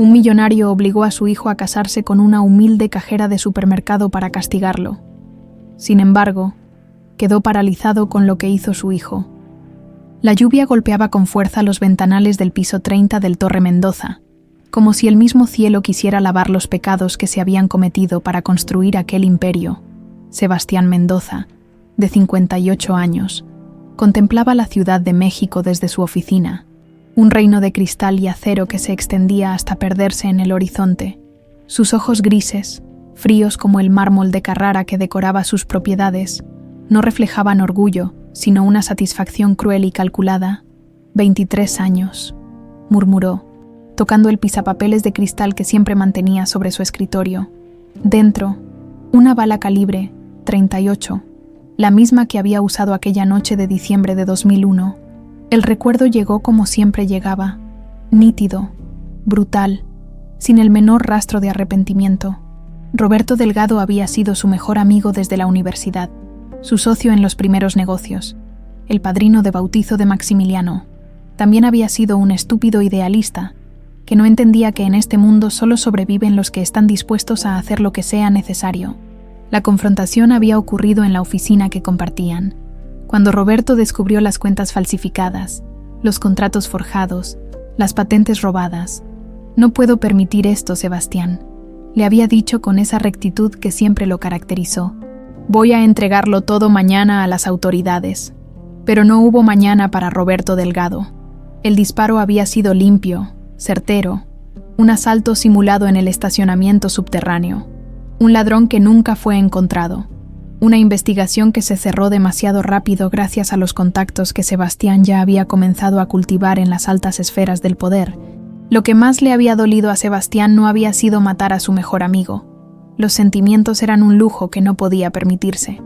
Un millonario obligó a su hijo a casarse con una humilde cajera de supermercado para castigarlo. Sin embargo, quedó paralizado con lo que hizo su hijo. La lluvia golpeaba con fuerza los ventanales del piso 30 del Torre Mendoza, como si el mismo cielo quisiera lavar los pecados que se habían cometido para construir aquel imperio. Sebastián Mendoza, de 58 años, contemplaba la Ciudad de México desde su oficina, un reino de cristal y acero que se extendía hasta perderse en el horizonte. Sus ojos grises, fríos como el mármol de Carrara que decoraba sus propiedades, no reflejaban orgullo, sino una satisfacción cruel y calculada. 23 años, murmuró, tocando el pisapapeles de cristal que siempre mantenía sobre su escritorio. Dentro, una bala calibre 38, la misma que había usado aquella noche de diciembre de 2001. El recuerdo llegó como siempre llegaba, nítido, brutal, sin el menor rastro de arrepentimiento. Roberto Delgado había sido su mejor amigo desde la universidad, su socio en los primeros negocios, el padrino de bautizo de Maximiliano. También había sido un estúpido idealista, que no entendía que en este mundo solo sobreviven los que están dispuestos a hacer lo que sea necesario. La confrontación había ocurrido en la oficina que compartían, cuando Roberto descubrió las cuentas falsificadas, los contratos forjados, las patentes robadas. «No puedo permitir esto, Sebastián», le había dicho con esa rectitud que siempre lo caracterizó. «Voy a entregarlo todo mañana a las autoridades». Pero no hubo mañana para Roberto Delgado. El disparo había sido limpio, certero, un asalto simulado en el estacionamiento subterráneo, un ladrón que nunca fue encontrado, una investigación que se cerró demasiado rápido gracias a los contactos que Sebastián ya había comenzado a cultivar en las altas esferas del poder. Lo que más le había dolido a Sebastián no había sido matar a su mejor amigo. Los sentimientos eran un lujo que no podía permitirse,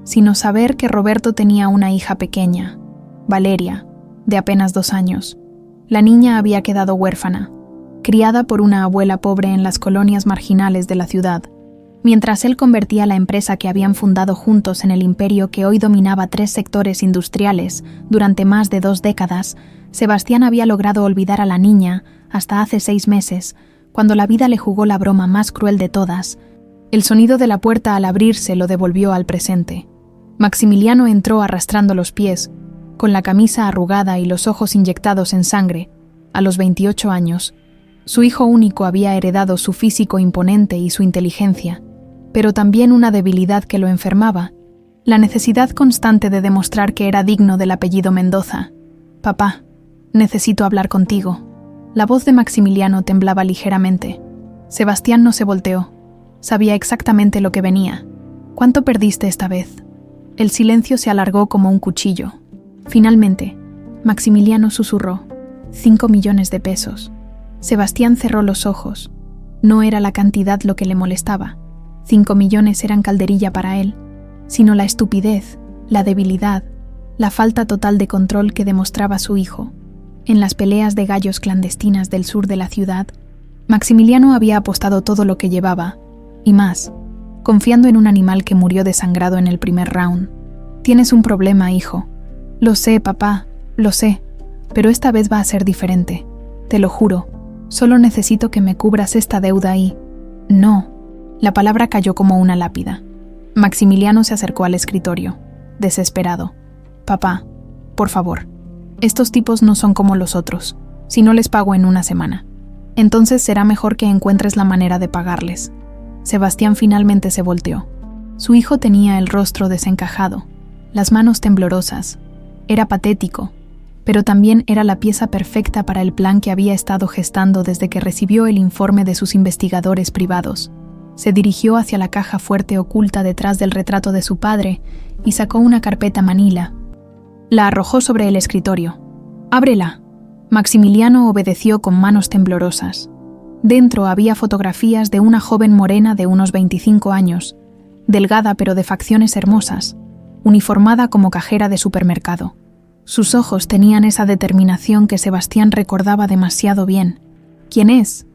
sino saber que Roberto tenía una hija pequeña, Valeria, de apenas 2 años. La niña había quedado huérfana, criada por una abuela pobre en las colonias marginales de la ciudad. Mientras él convertía la empresa que habían fundado juntos en el imperio que hoy dominaba 3 sectores industriales durante más de 2 décadas, Sebastián había logrado olvidar a la niña hasta hace 6 meses, cuando la vida le jugó la broma más cruel de todas. El sonido de la puerta al abrirse lo devolvió al presente. Maximiliano entró arrastrando los pies, con la camisa arrugada y los ojos inyectados en sangre. A los 28 años, su hijo único había heredado su físico imponente y su inteligencia, pero también una debilidad que lo enfermaba, la necesidad constante de demostrar que era digno del apellido Mendoza. «Papá, necesito hablar contigo». La voz de Maximiliano temblaba ligeramente. Sebastián no se volteó. Sabía exactamente lo que venía. «¿Cuánto perdiste esta vez?» El silencio se alargó como un cuchillo. Finalmente, Maximiliano susurró: 5 millones de pesos. Sebastián cerró los ojos. No era la cantidad lo que le molestaba. 5 millones eran calderilla para él, sino la estupidez, la debilidad, la falta total de control que demostraba su hijo. En las peleas de gallos clandestinas del sur de la ciudad, Maximiliano había apostado todo lo que llevaba, y más, confiando en un animal que murió desangrado en el primer round. «Tienes un problema, hijo». «Lo sé, papá, lo sé, pero esta vez va a ser diferente. Te lo juro, solo necesito que me cubras esta deuda y...» «No». La palabra cayó como una lápida. Maximiliano se acercó al escritorio, desesperado. «Papá, por favor, estos tipos no son como los otros. Si no les pago en una semana, entonces será mejor que encuentres la manera de pagarles». Sebastián finalmente se volteó. Su hijo tenía el rostro desencajado, las manos temblorosas. Era patético, pero también era la pieza perfecta para el plan que había estado gestando desde que recibió el informe de sus investigadores privados. Se dirigió hacia la caja fuerte oculta detrás del retrato de su padre y sacó una carpeta manila. La arrojó sobre el escritorio. «¡Ábrela!». Maximiliano obedeció con manos temblorosas. Dentro había fotografías de una joven morena de unos 25 años, delgada pero de facciones hermosas, uniformada como cajera de supermercado. Sus ojos tenían esa determinación que Sebastián recordaba demasiado bien. «¿Quién es?».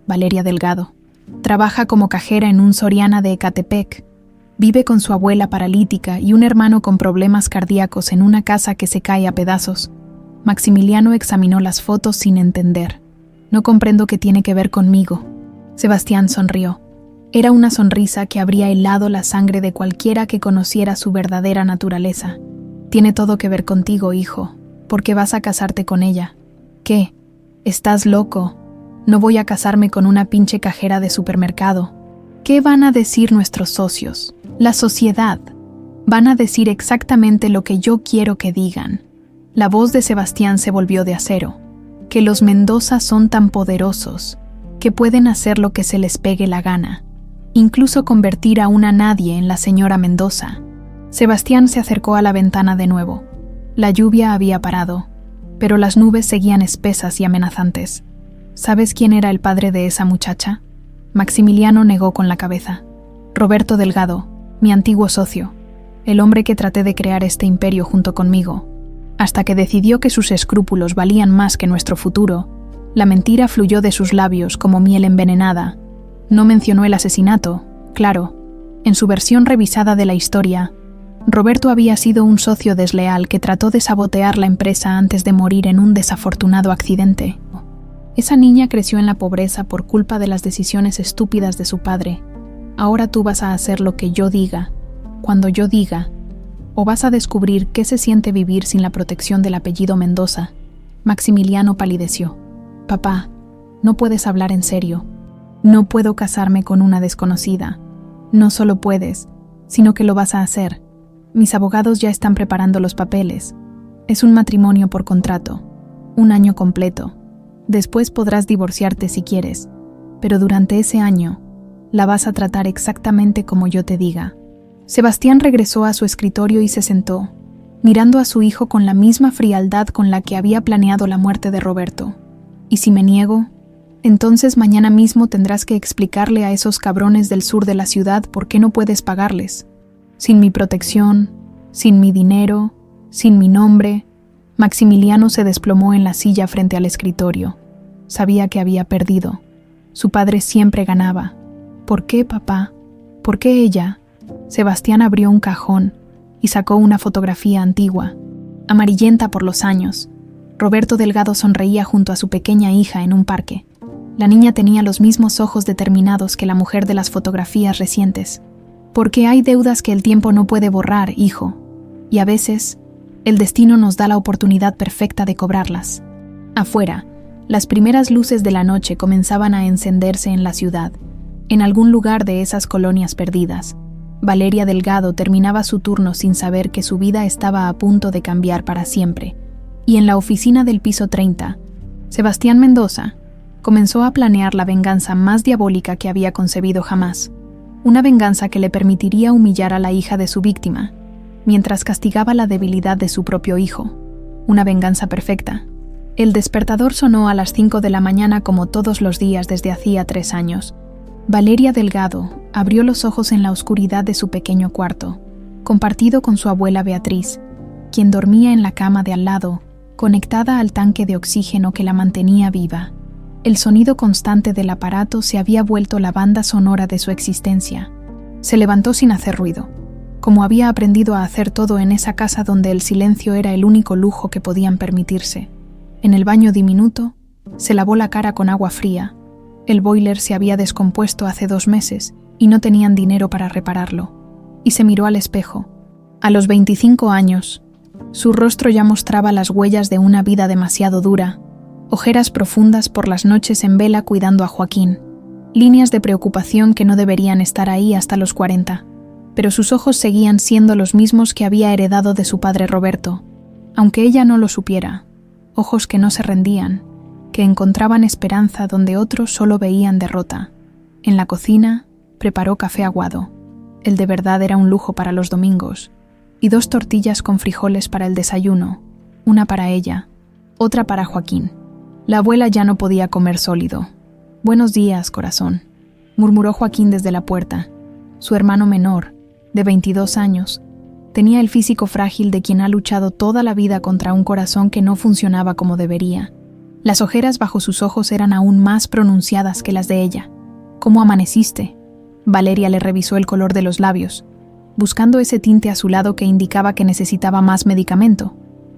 «Valeria Delgado. Trabaja como cajera en un Soriana de Ecatepec. Vive con su abuela paralítica y un hermano con problemas cardíacos en una casa que se cae a pedazos». Maximiliano examinó las fotos sin entender. No comprendo qué tiene que ver conmigo. Sebastián sonrió. Era una sonrisa que habría helado la sangre de cualquiera que conociera su verdadera naturaleza. Tiene todo que ver contigo, hijo, porque vas a casarte con ella. ¿Qué? ¿Estás loco? No voy a casarme con una pinche cajera de supermercado. ¿Qué van a decir nuestros socios? La sociedad. Van a decir exactamente lo que yo quiero que digan. La voz de Sebastián se volvió de acero. Que los Mendoza son tan poderosos, que pueden hacer lo que se les pegue la gana, incluso convertir a una nadie en la señora Mendoza. Sebastián se acercó a la ventana de nuevo. La lluvia había parado, pero las nubes seguían espesas y amenazantes. ¿Sabes quién era el padre de esa muchacha? Maximiliano negó con la cabeza. Roberto Delgado, mi antiguo socio, el hombre que traté de crear este imperio junto conmigo. Hasta que decidió que sus escrúpulos valían más que nuestro futuro, la mentira fluyó de sus labios como miel envenenada. No mencionó el asesinato, claro. En su versión revisada de la historia, Roberto había sido un socio desleal que trató de sabotear la empresa antes de morir en un desafortunado accidente. Esa niña creció en la pobreza por culpa de las decisiones estúpidas de su padre. Ahora tú vas a hacer lo que yo diga, cuando yo diga, o vas a descubrir qué se siente vivir sin la protección del apellido Mendoza. Maximiliano palideció. Papá, no puedes hablar en serio. No puedo casarme con una desconocida. No solo puedes, sino que lo vas a hacer. Mis abogados ya están preparando los papeles. Es un matrimonio por contrato, 1 año completo. Después podrás divorciarte si quieres, pero durante ese año la vas a tratar exactamente como yo te diga. Sebastián regresó a su escritorio y se sentó, mirando a su hijo con la misma frialdad con la que había planeado la muerte de Roberto. ¿Y si me niego? Entonces mañana mismo tendrás que explicarle a esos cabrones del sur de la ciudad por qué no puedes pagarles. Sin mi protección, sin mi dinero, sin mi nombre. Maximiliano se desplomó en la silla frente al escritorio. Sabía que había perdido. Su padre siempre ganaba. ¿Por qué, papá? ¿Por qué ella? Sebastián abrió un cajón y sacó una fotografía antigua, amarillenta por los años. Roberto Delgado sonreía junto a su pequeña hija en un parque. La niña tenía los mismos ojos determinados que la mujer de las fotografías recientes. Porque hay deudas que el tiempo no puede borrar, hijo, y a veces el destino nos da la oportunidad perfecta de cobrarlas. Afuera, las primeras luces de la noche comenzaban a encenderse en la ciudad, en algún lugar de esas colonias perdidas. Valeria Delgado terminaba su turno sin saber que su vida estaba a punto de cambiar para siempre. Y en la oficina del piso 30, Sebastián Mendoza comenzó a planear la venganza más diabólica que había concebido jamás. Una venganza que le permitiría humillar a la hija de su víctima, mientras castigaba la debilidad de su propio hijo. Una venganza perfecta. El despertador sonó a las 5 de la mañana como todos los días desde hacía 3 años. Valeria Delgado abrió los ojos en la oscuridad de su pequeño cuarto, compartido con su abuela Beatriz, quien dormía en la cama de al lado, conectada al tanque de oxígeno que la mantenía viva. El sonido constante del aparato se había vuelto la banda sonora de su existencia. Se levantó sin hacer ruido, como había aprendido a hacer todo en esa casa donde el silencio era el único lujo que podían permitirse. En el baño diminuto, se lavó la cara con agua fría. El boiler se había descompuesto hace 2 meses y no tenían dinero para repararlo. Y se miró al espejo. A los 25 años, su rostro ya mostraba las huellas de una vida demasiado dura, ojeras profundas por las noches en vela cuidando a Joaquín, líneas de preocupación que no deberían estar ahí hasta los 40, pero sus ojos seguían siendo los mismos que había heredado de su padre Roberto, aunque ella no lo supiera, ojos que no se rendían, que encontraban esperanza donde otros solo veían derrota. En la cocina, preparó café aguado. El de verdad era un lujo para los domingos, y 2 tortillas con frijoles para el desayuno, una para ella, otra para Joaquín. La abuela ya no podía comer sólido. «Buenos días, corazón», murmuró Joaquín desde la puerta. Su hermano menor, de 22 años, tenía el físico frágil de quien ha luchado toda la vida contra un corazón que no funcionaba como debería. Las ojeras bajo sus ojos eran aún más pronunciadas que las de ella. «¿Cómo amaneciste?». Valeria le revisó el color de los labios, buscando ese tinte azulado que indicaba que necesitaba más medicamento.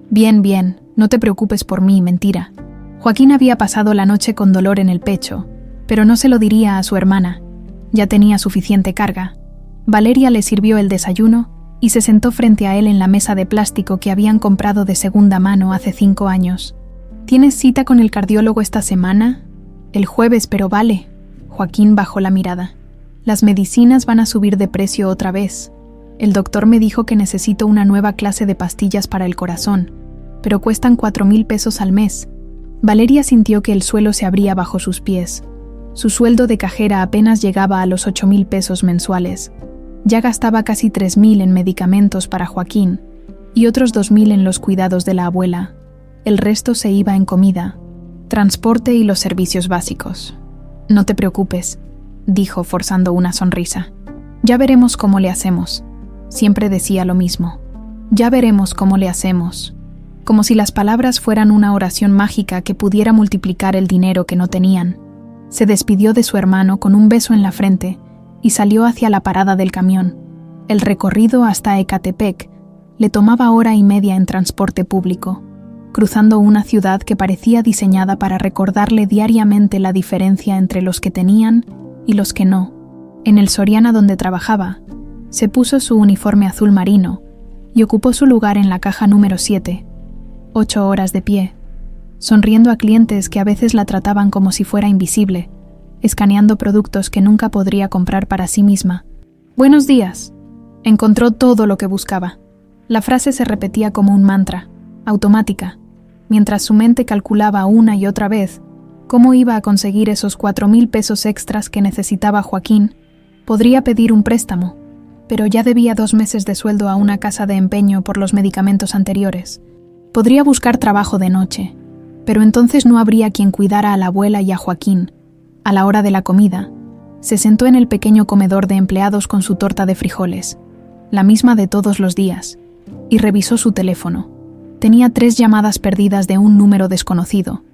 «Bien, bien, no te preocupes por mí, mentira». Joaquín había pasado la noche con dolor en el pecho, pero no se lo diría a su hermana. Ya tenía suficiente carga. Valeria le sirvió el desayuno y se sentó frente a él en la mesa de plástico que habían comprado de segunda mano hace 5 años. ¿Tienes cita con el cardiólogo esta semana? El jueves, pero vale. Joaquín bajó la mirada. Las medicinas van a subir de precio otra vez. El doctor me dijo que necesito una nueva clase de pastillas para el corazón, pero cuestan 4,000 pesos al mes. Valeria sintió que el suelo se abría bajo sus pies. Su sueldo de cajera apenas llegaba a los 8,000 pesos mensuales. Ya gastaba casi 3,000 en medicamentos para Joaquín y otros 2,000 en los cuidados de la abuela. El resto se iba en comida, transporte y los servicios básicos. No te preocupes, dijo forzando una sonrisa. Ya veremos cómo le hacemos. Siempre decía lo mismo. Ya veremos cómo le hacemos. Como si las palabras fueran una oración mágica que pudiera multiplicar el dinero que no tenían. Se despidió de su hermano con un beso en la frente y salió hacia la parada del camión. El recorrido hasta Ecatepec le tomaba 1 hora y media en transporte público, cruzando una ciudad que parecía diseñada para recordarle diariamente la diferencia entre los que tenían y los que no. En el Soriana donde trabajaba, se puso su uniforme azul marino y ocupó su lugar en la caja número 7, 8 horas de pie, sonriendo a clientes que a veces la trataban como si fuera invisible, escaneando productos que nunca podría comprar para sí misma. «Buenos días». Encontró todo lo que buscaba. La frase se repetía como un mantra, automática, mientras su mente calculaba una y otra vez cómo iba a conseguir esos 4,000 pesos extras que necesitaba Joaquín. Podría pedir un préstamo, pero ya debía 2 meses de sueldo a una casa de empeño por los medicamentos anteriores. Podría buscar trabajo de noche, pero entonces no habría quien cuidara a la abuela y a Joaquín. A la hora de la comida, se sentó en el pequeño comedor de empleados con su torta de frijoles, la misma de todos los días, y revisó su teléfono. Tenía 3 llamadas perdidas de un número desconocido.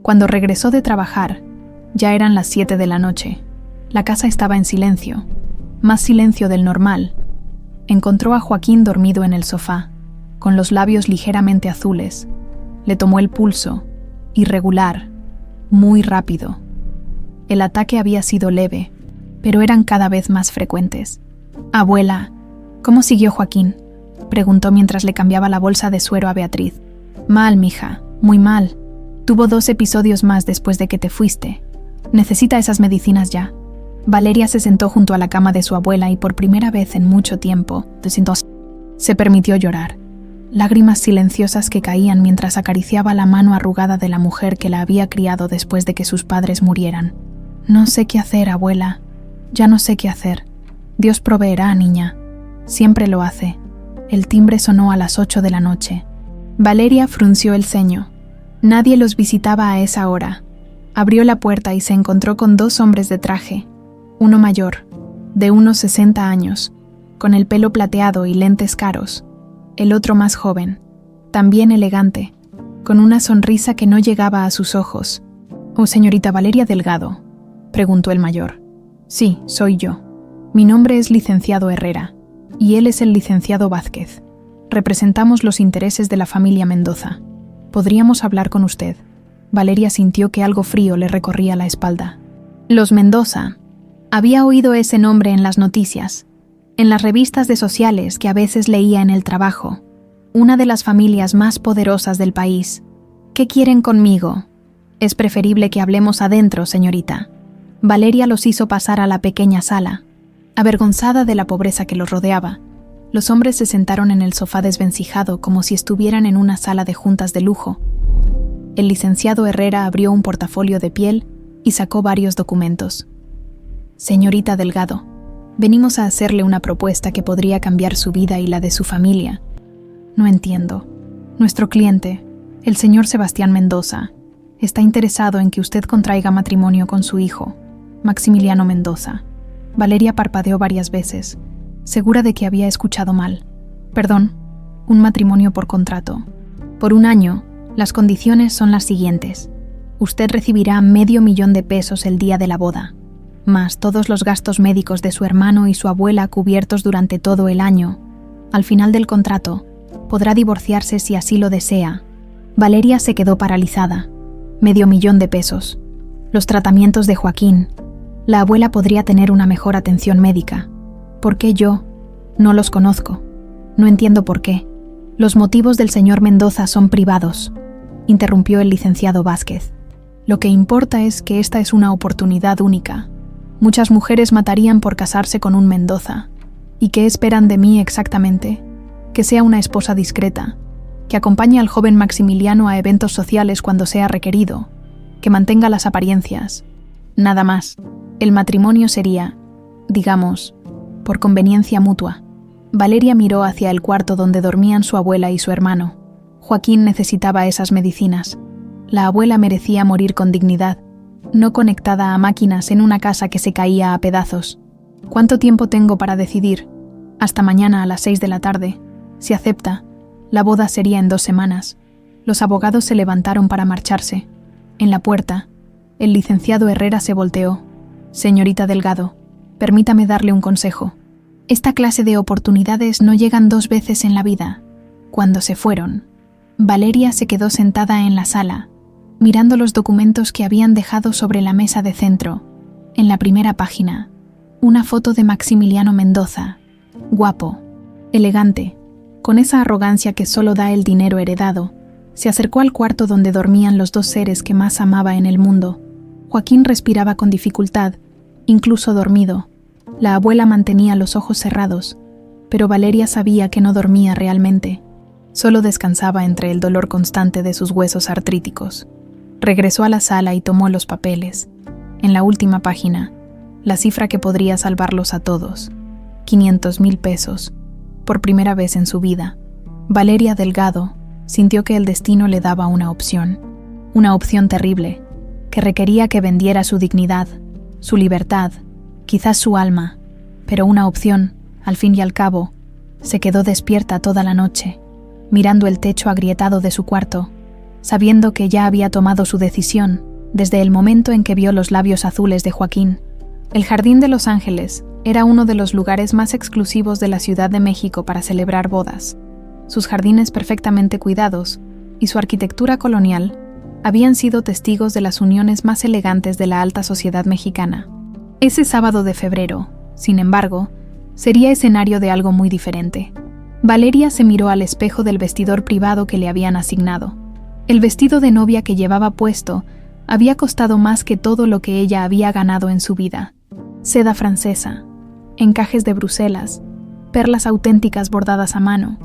Cuando regresó de trabajar, ya eran las 7 de la noche. La casa estaba en silencio, más silencio del normal. Encontró a Joaquín dormido en el sofá, con los labios ligeramente azules. Le tomó el pulso, irregular, muy rápido. El ataque había sido leve, pero eran cada vez más frecuentes. «Abuela, ¿cómo siguió Joaquín?», preguntó mientras le cambiaba la bolsa de suero a Beatriz. «Mal, mija, muy mal. Tuvo 2 episodios más después de que te fuiste. Necesita esas medicinas ya». Valeria se sentó junto a la cama de su abuela y por primera vez en mucho tiempo se permitió llorar. Lágrimas silenciosas que caían mientras acariciaba la mano arrugada de la mujer que la había criado después de que sus padres murieran. «No sé qué hacer, abuela. Ya no sé qué hacer. Dios proveerá, niña. Siempre lo hace». El timbre sonó a las 8 de la noche. Valeria frunció el ceño. Nadie los visitaba a esa hora. Abrió la puerta y se encontró con 2 hombres de traje. Uno mayor, de unos 60 años, con el pelo plateado y lentes caros. El otro más joven, también elegante, con una sonrisa que no llegaba a sus ojos. «¿Oh, señorita Valeria Delgado?», preguntó el mayor. «Sí, soy yo. Mi nombre es licenciado Herrera, y él es el licenciado Vázquez. Representamos los intereses de la familia Mendoza. ¿Podríamos hablar con usted?». Valeria sintió que algo frío le recorría la espalda. Los Mendoza. Había oído ese nombre en las noticias, en las revistas de sociales que a veces leía en el trabajo. Una de las familias más poderosas del país. «¿Qué quieren conmigo?». «Es preferible que hablemos adentro, señorita». Valeria los hizo pasar a la pequeña sala. Avergonzada de la pobreza que los rodeaba, los hombres se sentaron en el sofá desvencijado como si estuvieran en una sala de juntas de lujo. El licenciado Herrera abrió un portafolio de piel y sacó varios documentos. «Señorita Delgado, venimos a hacerle una propuesta que podría cambiar su vida y la de su familia». «No entiendo. Nuestro cliente, el señor Sebastián Mendoza, está interesado en que usted contraiga matrimonio con su hijo, Maximiliano Mendoza». Valeria parpadeó varias veces, segura de que había escuchado mal. «Perdón, un matrimonio por contrato. Por 1 año, las condiciones son las siguientes. Usted recibirá $500,000 de pesos el día de la boda, más todos los gastos médicos de su hermano y su abuela cubiertos durante todo el año. Al final del contrato, podrá divorciarse si así lo desea». Valeria se quedó paralizada. $500,000. Los tratamientos de Joaquín. La abuela podría tener una mejor atención médica. ¿Por qué yo? No los conozco. No entiendo por qué. Los motivos del señor Mendoza son privados, interrumpió el licenciado Vázquez. Lo que importa es que esta es una oportunidad única. Muchas mujeres matarían por casarse con un Mendoza. ¿Y qué esperan de mí exactamente? Que sea una esposa discreta, que acompañe al joven Maximiliano a eventos sociales cuando sea requerido, que mantenga las apariencias. Nada más. El matrimonio sería, digamos, por conveniencia mutua. Valeria miró hacia el cuarto donde dormían su abuela y su hermano. Joaquín necesitaba esas medicinas. La abuela merecía morir con dignidad, no conectada a máquinas en una casa que se caía a pedazos. ¿Cuánto tiempo tengo para decidir? Hasta mañana a las 6 de la tarde. Si acepta, la boda sería en 2 semanas. Los abogados se levantaron para marcharse. En la puerta, el licenciado Herrera se volteó. Señorita Delgado, permítame darle un consejo. Esta clase de oportunidades no llegan 2 veces en la vida. Cuando se fueron, Valeria se quedó sentada en la sala, mirando los documentos que habían dejado sobre la mesa de centro. En la primera página, una foto de Maximiliano Mendoza, guapo, elegante, con esa arrogancia que solo da el dinero heredado. Se acercó al cuarto donde dormían los 2 seres que más amaba en el mundo. Joaquín respiraba con dificultad, incluso dormido. La abuela mantenía los ojos cerrados, pero Valeria sabía que no dormía realmente. Solo descansaba entre el dolor constante de sus huesos artríticos. Regresó a la sala y tomó los papeles. En la última página, la cifra que podría salvarlos a todos: $500,000. Por primera vez en su vida, Valeria Delgado sintió que el destino le daba una opción terrible, que requería que vendiera su dignidad, su libertad, quizás su alma, pero una opción, al fin y al cabo. Se quedó despierta toda la noche, mirando el techo agrietado de su cuarto, sabiendo que ya había tomado su decisión desde el momento en que vio los labios azules de Joaquín. El Jardín de Los Ángeles era uno de los lugares más exclusivos de la Ciudad de México para celebrar bodas. Sus jardines perfectamente cuidados y su arquitectura colonial habían sido testigos de las uniones más elegantes de la alta sociedad mexicana. Ese sábado de febrero, sin embargo, sería escenario de algo muy diferente. Valeria se miró al espejo del vestidor privado que le habían asignado. El vestido de novia que llevaba puesto había costado más que todo lo que ella había ganado en su vida. Seda francesa, encajes de Bruselas, perlas auténticas bordadas a mano.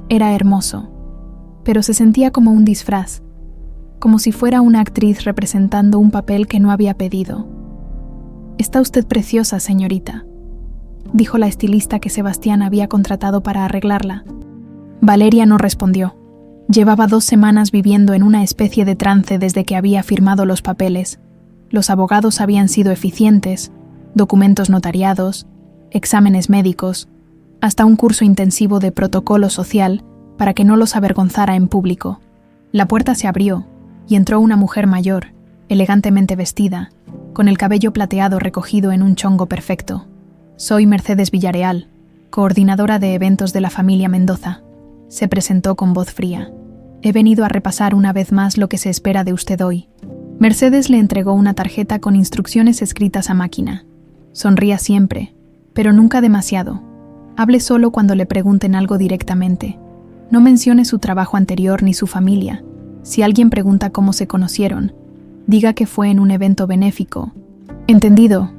Era hermoso, pero se sentía como un disfraz, como si fuera una actriz representando un papel que no había pedido. «Está usted preciosa, señorita», dijo la estilista que Sebastián había contratado para arreglarla. Valeria no respondió. Llevaba 2 semanas viviendo en una especie de trance desde que había firmado los papeles. Los abogados habían sido eficientes, documentos notariados, exámenes médicos, hasta un curso intensivo de protocolo social para que no los avergonzara en público. La puerta se abrió y entró una mujer mayor, elegantemente vestida, con el cabello plateado recogido en un chongo perfecto. «Soy Mercedes Villareal, coordinadora de eventos de la familia Mendoza», se presentó con voz fría. «He venido a repasar una vez más lo que se espera de usted hoy». Mercedes le entregó una tarjeta con instrucciones escritas a máquina. «Sonría siempre, pero nunca demasiado. Hable solo cuando le pregunten algo directamente. No mencione su trabajo anterior ni su familia. Si alguien pregunta cómo se conocieron, diga que fue en un evento benéfico». «Entendido,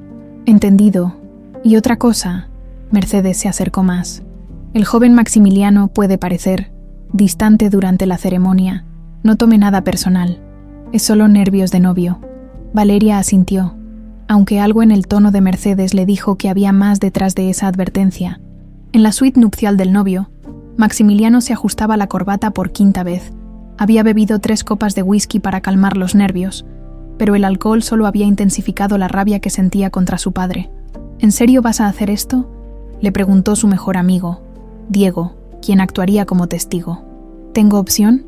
entendido. Y otra cosa», Mercedes se acercó más. «El joven Maximiliano puede parecer distante durante la ceremonia. No tome nada personal. Es solo nervios de novio». Valeria asintió, aunque algo en el tono de Mercedes le dijo que había más detrás de esa advertencia. En la suite nupcial del novio, Maximiliano se ajustaba la corbata por 5ª vez. Había bebido 3 copas de whisky para calmar los nervios, pero el alcohol solo había intensificado la rabia que sentía contra su padre. «¿En serio vas a hacer esto?», le preguntó su mejor amigo, Diego, quien actuaría como testigo. «¿Tengo opción?».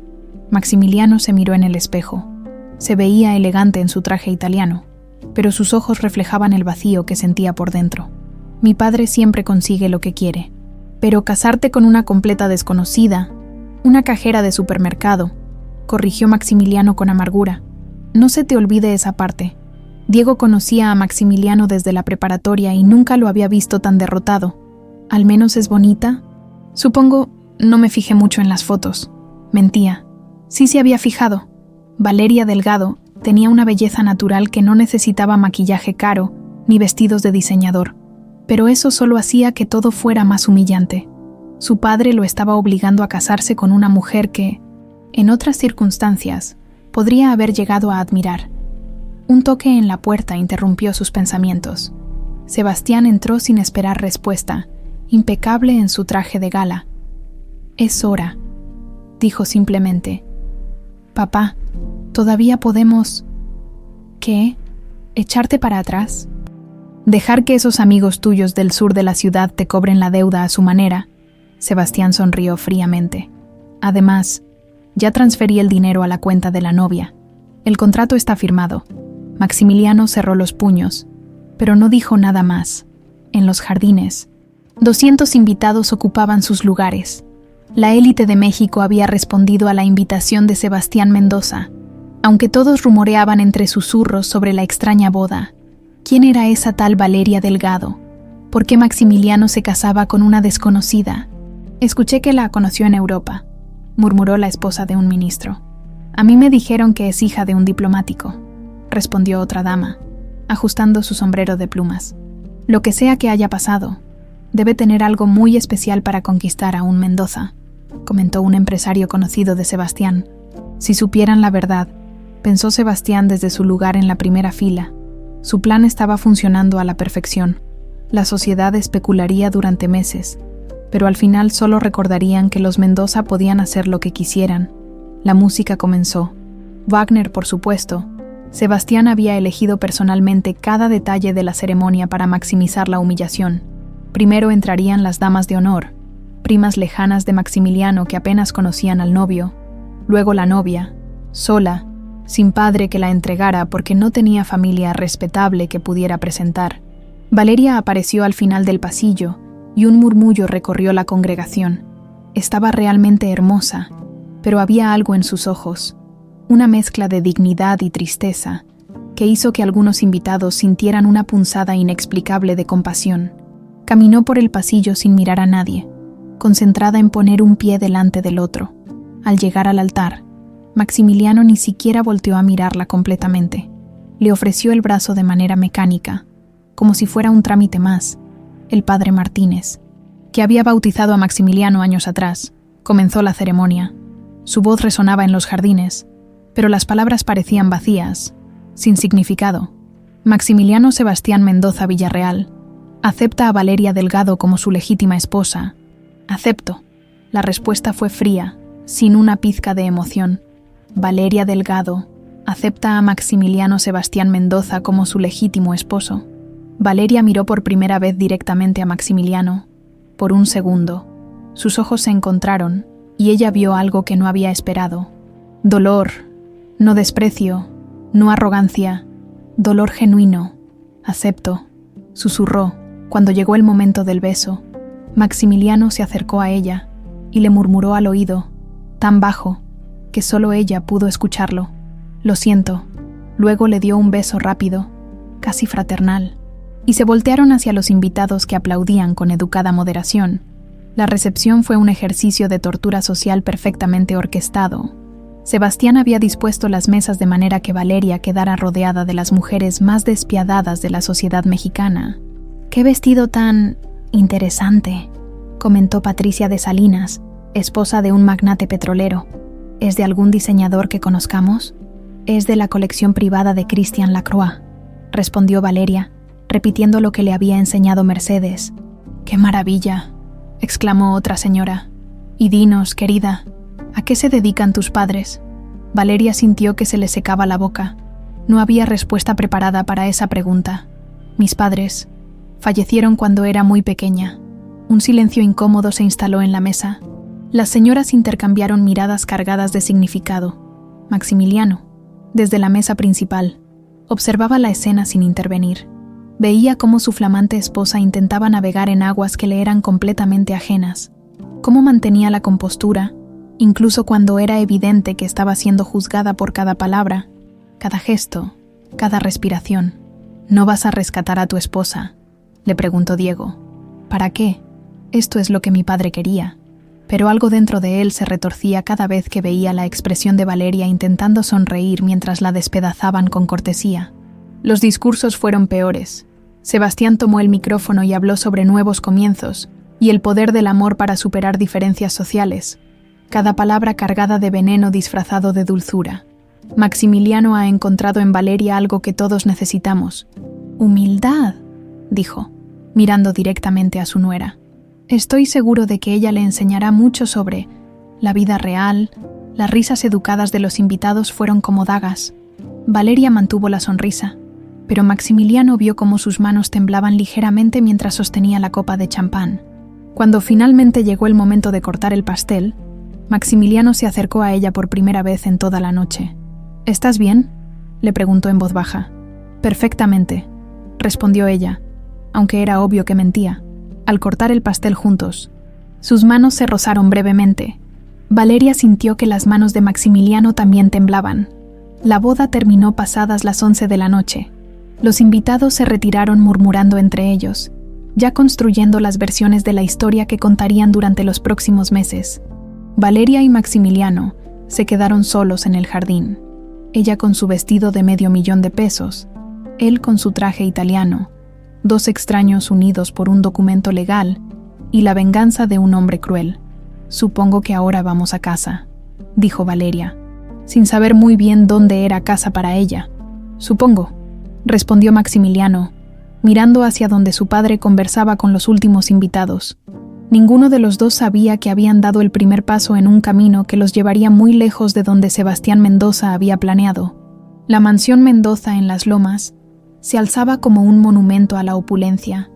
Maximiliano se miró en el espejo. Se veía elegante en su traje italiano, pero sus ojos reflejaban el vacío que sentía por dentro. «Mi padre siempre consigue lo que quiere. Pero casarte con una completa desconocida, una cajera de supermercado», corrigió Maximiliano con amargura. No se te olvide esa parte. Diego conocía a Maximiliano desde la preparatoria y nunca lo había visto tan derrotado. ¿Al menos es bonita? Supongo, no me fijé mucho en las fotos. Mentía. Sí se había fijado. Valeria Delgado tenía una belleza natural que no necesitaba maquillaje caro ni vestidos de diseñador. Pero eso solo hacía que todo fuera más humillante. Su padre lo estaba obligando a casarse con una mujer que, en otras circunstancias, podría haber llegado a admirar. Un toque en la puerta interrumpió sus pensamientos. Sebastián entró sin esperar respuesta, impecable en su traje de gala. «Es hora», dijo simplemente. «Papá, todavía podemos...» ¿Qué? ¿Echarte para atrás? ¿Dejar que esos amigos tuyos del sur de la ciudad te cobren la deuda a su manera? Sebastián sonrió fríamente. Además, ya transferí el dinero a la cuenta de la novia. El contrato está firmado. Maximiliano cerró los puños, pero no dijo nada más. En los jardines, 200 invitados ocupaban sus lugares. La élite de México había respondido a la invitación de Sebastián Mendoza, aunque todos rumoreaban entre susurros sobre la extraña boda. ¿Quién era esa tal Valeria Delgado? ¿Por qué Maximiliano se casaba con una desconocida? Escuché que la conoció en Europa, murmuró la esposa de un ministro. A mí me dijeron que es hija de un diplomático, respondió otra dama, ajustando su sombrero de plumas. Lo que sea que haya pasado, debe tener algo muy especial para conquistar a un Mendoza, comentó un empresario conocido de Sebastián. Si supieran la verdad, pensó Sebastián desde su lugar en la primera fila. Su plan estaba funcionando a la perfección. La sociedad especularía durante meses, pero al final solo recordarían que los Mendoza podían hacer lo que quisieran. La música comenzó. Wagner, por supuesto. Sebastián había elegido personalmente cada detalle de la ceremonia para maximizar la humillación. Primero entrarían las damas de honor, primas lejanas de Maximiliano que apenas conocían al novio. Luego la novia, sola, sin padre que la entregara porque no tenía familia respetable que pudiera presentar. Valeria apareció al final del pasillo y un murmullo recorrió la congregación. Estaba realmente hermosa, pero había algo en sus ojos, una mezcla de dignidad y tristeza, que hizo que algunos invitados sintieran una punzada inexplicable de compasión. Caminó por el pasillo sin mirar a nadie, concentrada en poner un pie delante del otro. Al llegar al altar, Maximiliano ni siquiera volteó a mirarla completamente. Le ofreció el brazo de manera mecánica, como si fuera un trámite más. El padre Martínez, que había bautizado a Maximiliano años atrás, comenzó la ceremonia. Su voz resonaba en los jardines, pero las palabras parecían vacías, sin significado. Maximiliano Sebastián Mendoza Villarreal acepta a Valeria Delgado como su legítima esposa. Acepto. La respuesta fue fría, sin una pizca de emoción. Valeria Delgado acepta a Maximiliano Sebastián Mendoza como su legítimo esposo. Valeria miró por primera vez directamente a Maximiliano. Por un segundo, sus ojos se encontraron y ella vio algo que no había esperado. Dolor, no desprecio, no arrogancia, dolor genuino. Acepto, susurró cuando llegó el momento del beso. Maximiliano se acercó a ella y le murmuró al oído, tan bajo que solo ella pudo escucharlo. Lo siento. Luego le dio un beso rápido, casi fraternal, y se voltearon hacia los invitados que aplaudían con educada moderación. La recepción fue un ejercicio de tortura social perfectamente orquestado. Sebastián había dispuesto las mesas de manera que Valeria quedara rodeada de las mujeres más despiadadas de la sociedad mexicana. «Qué vestido tan interesante», comentó Patricia de Salinas, esposa de un magnate petrolero. «¿Es de algún diseñador que conozcamos?» «Es de la colección privada de Christian Lacroix», respondió Valeria, repitiendo lo que le había enseñado Mercedes. «¡Qué maravilla!», exclamó otra señora. «Y dinos, querida, ¿a qué se dedican tus padres?» Valeria sintió que se le secaba la boca. No había respuesta preparada para esa pregunta. «Mis padres fallecieron cuando era muy pequeña». Un silencio incómodo se instaló en la mesa. Las señoras intercambiaron miradas cargadas de significado. Maximiliano, desde la mesa principal, observaba la escena sin intervenir. Veía cómo su flamante esposa intentaba navegar en aguas que le eran completamente ajenas, cómo mantenía la compostura, incluso cuando era evidente que estaba siendo juzgada por cada palabra. cada gesto, cada respiración. ¿No vas a rescatar a tu esposa?, le preguntó Diego. ¿Para qué? Esto es lo que mi padre quería. Pero algo dentro de él se retorcía cada vez que veía la expresión de Valeria intentando sonreír mientras la despedazaban con cortesía. Los discursos fueron peores. Sebastián tomó el micrófono y habló sobre nuevos comienzos y el poder del amor para superar diferencias sociales, cada palabra cargada de veneno disfrazado de dulzura. Maximiliano ha encontrado en Valeria algo que todos necesitamos. Humildad, dijo, mirando directamente a su nuera. Estoy seguro de que ella le enseñará mucho sobre la vida real. Las risas educadas de los invitados fueron como dagas. Valeria mantuvo la sonrisa, pero Maximiliano vio cómo sus manos temblaban ligeramente mientras sostenía la copa de champán. Cuando finalmente llegó el momento de cortar el pastel, Maximiliano se acercó a ella por primera vez en toda la noche. ¿Estás bien?, le preguntó en voz baja. Perfectamente, respondió ella, aunque era obvio que mentía. Al cortar el pastel juntos, sus manos se rozaron brevemente. Valeria sintió que las manos de Maximiliano también temblaban. La boda terminó pasadas las 11 de la noche. Los invitados se retiraron murmurando entre ellos, ya construyendo las versiones de la historia que contarían durante los próximos meses. Valeria y Maximiliano se quedaron solos en el jardín. Ella con su vestido de $500,000, él con su traje italiano, dos extraños unidos por un documento legal y la venganza de un hombre cruel. Supongo que ahora vamos a casa, dijo Valeria, sin saber muy bien dónde era casa para ella. Supongo, respondió Maximiliano, mirando hacia donde su padre conversaba con los últimos invitados. Ninguno de los dos sabía que habían dado el primer paso en un camino que los llevaría muy lejos de donde Sebastián Mendoza había planeado. La mansión Mendoza en Las Lomas se alzaba como un monumento a la opulencia,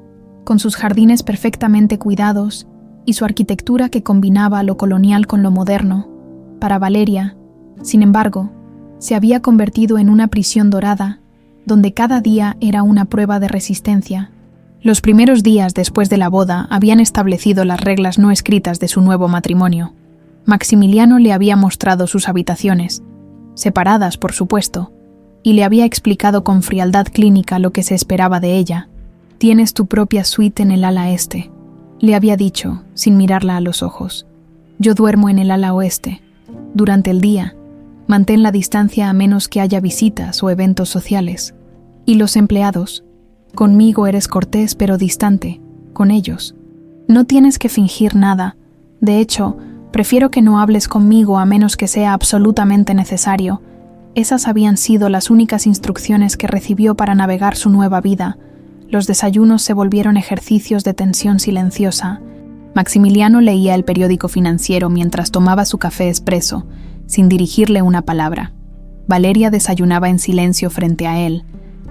con sus jardines perfectamente cuidados y su arquitectura que combinaba lo colonial con lo moderno. Para Valeria, sin embargo, se había convertido en una prisión dorada, donde cada día era una prueba de resistencia. Los primeros días después de la boda habían establecido las reglas no escritas de su nuevo matrimonio. Maximiliano le había mostrado sus habitaciones, separadas, por supuesto, y le había explicado con frialdad clínica lo que se esperaba de ella. «Tienes tu propia suite en el ala este», le había dicho, sin mirarla a los ojos. «Yo duermo en el ala oeste. Durante el día, mantén la distancia a menos que haya visitas o eventos sociales. Y los empleados, conmigo eres cortés pero distante, con ellos. No tienes que fingir nada. De hecho, prefiero que no hables conmigo a menos que sea absolutamente necesario». Esas habían sido las únicas instrucciones que recibió para navegar su nueva vida. Los desayunos se volvieron ejercicios de tensión silenciosa. Maximiliano leía el periódico financiero mientras tomaba su café expreso, sin dirigirle una palabra. Valeria desayunaba en silencio frente a él,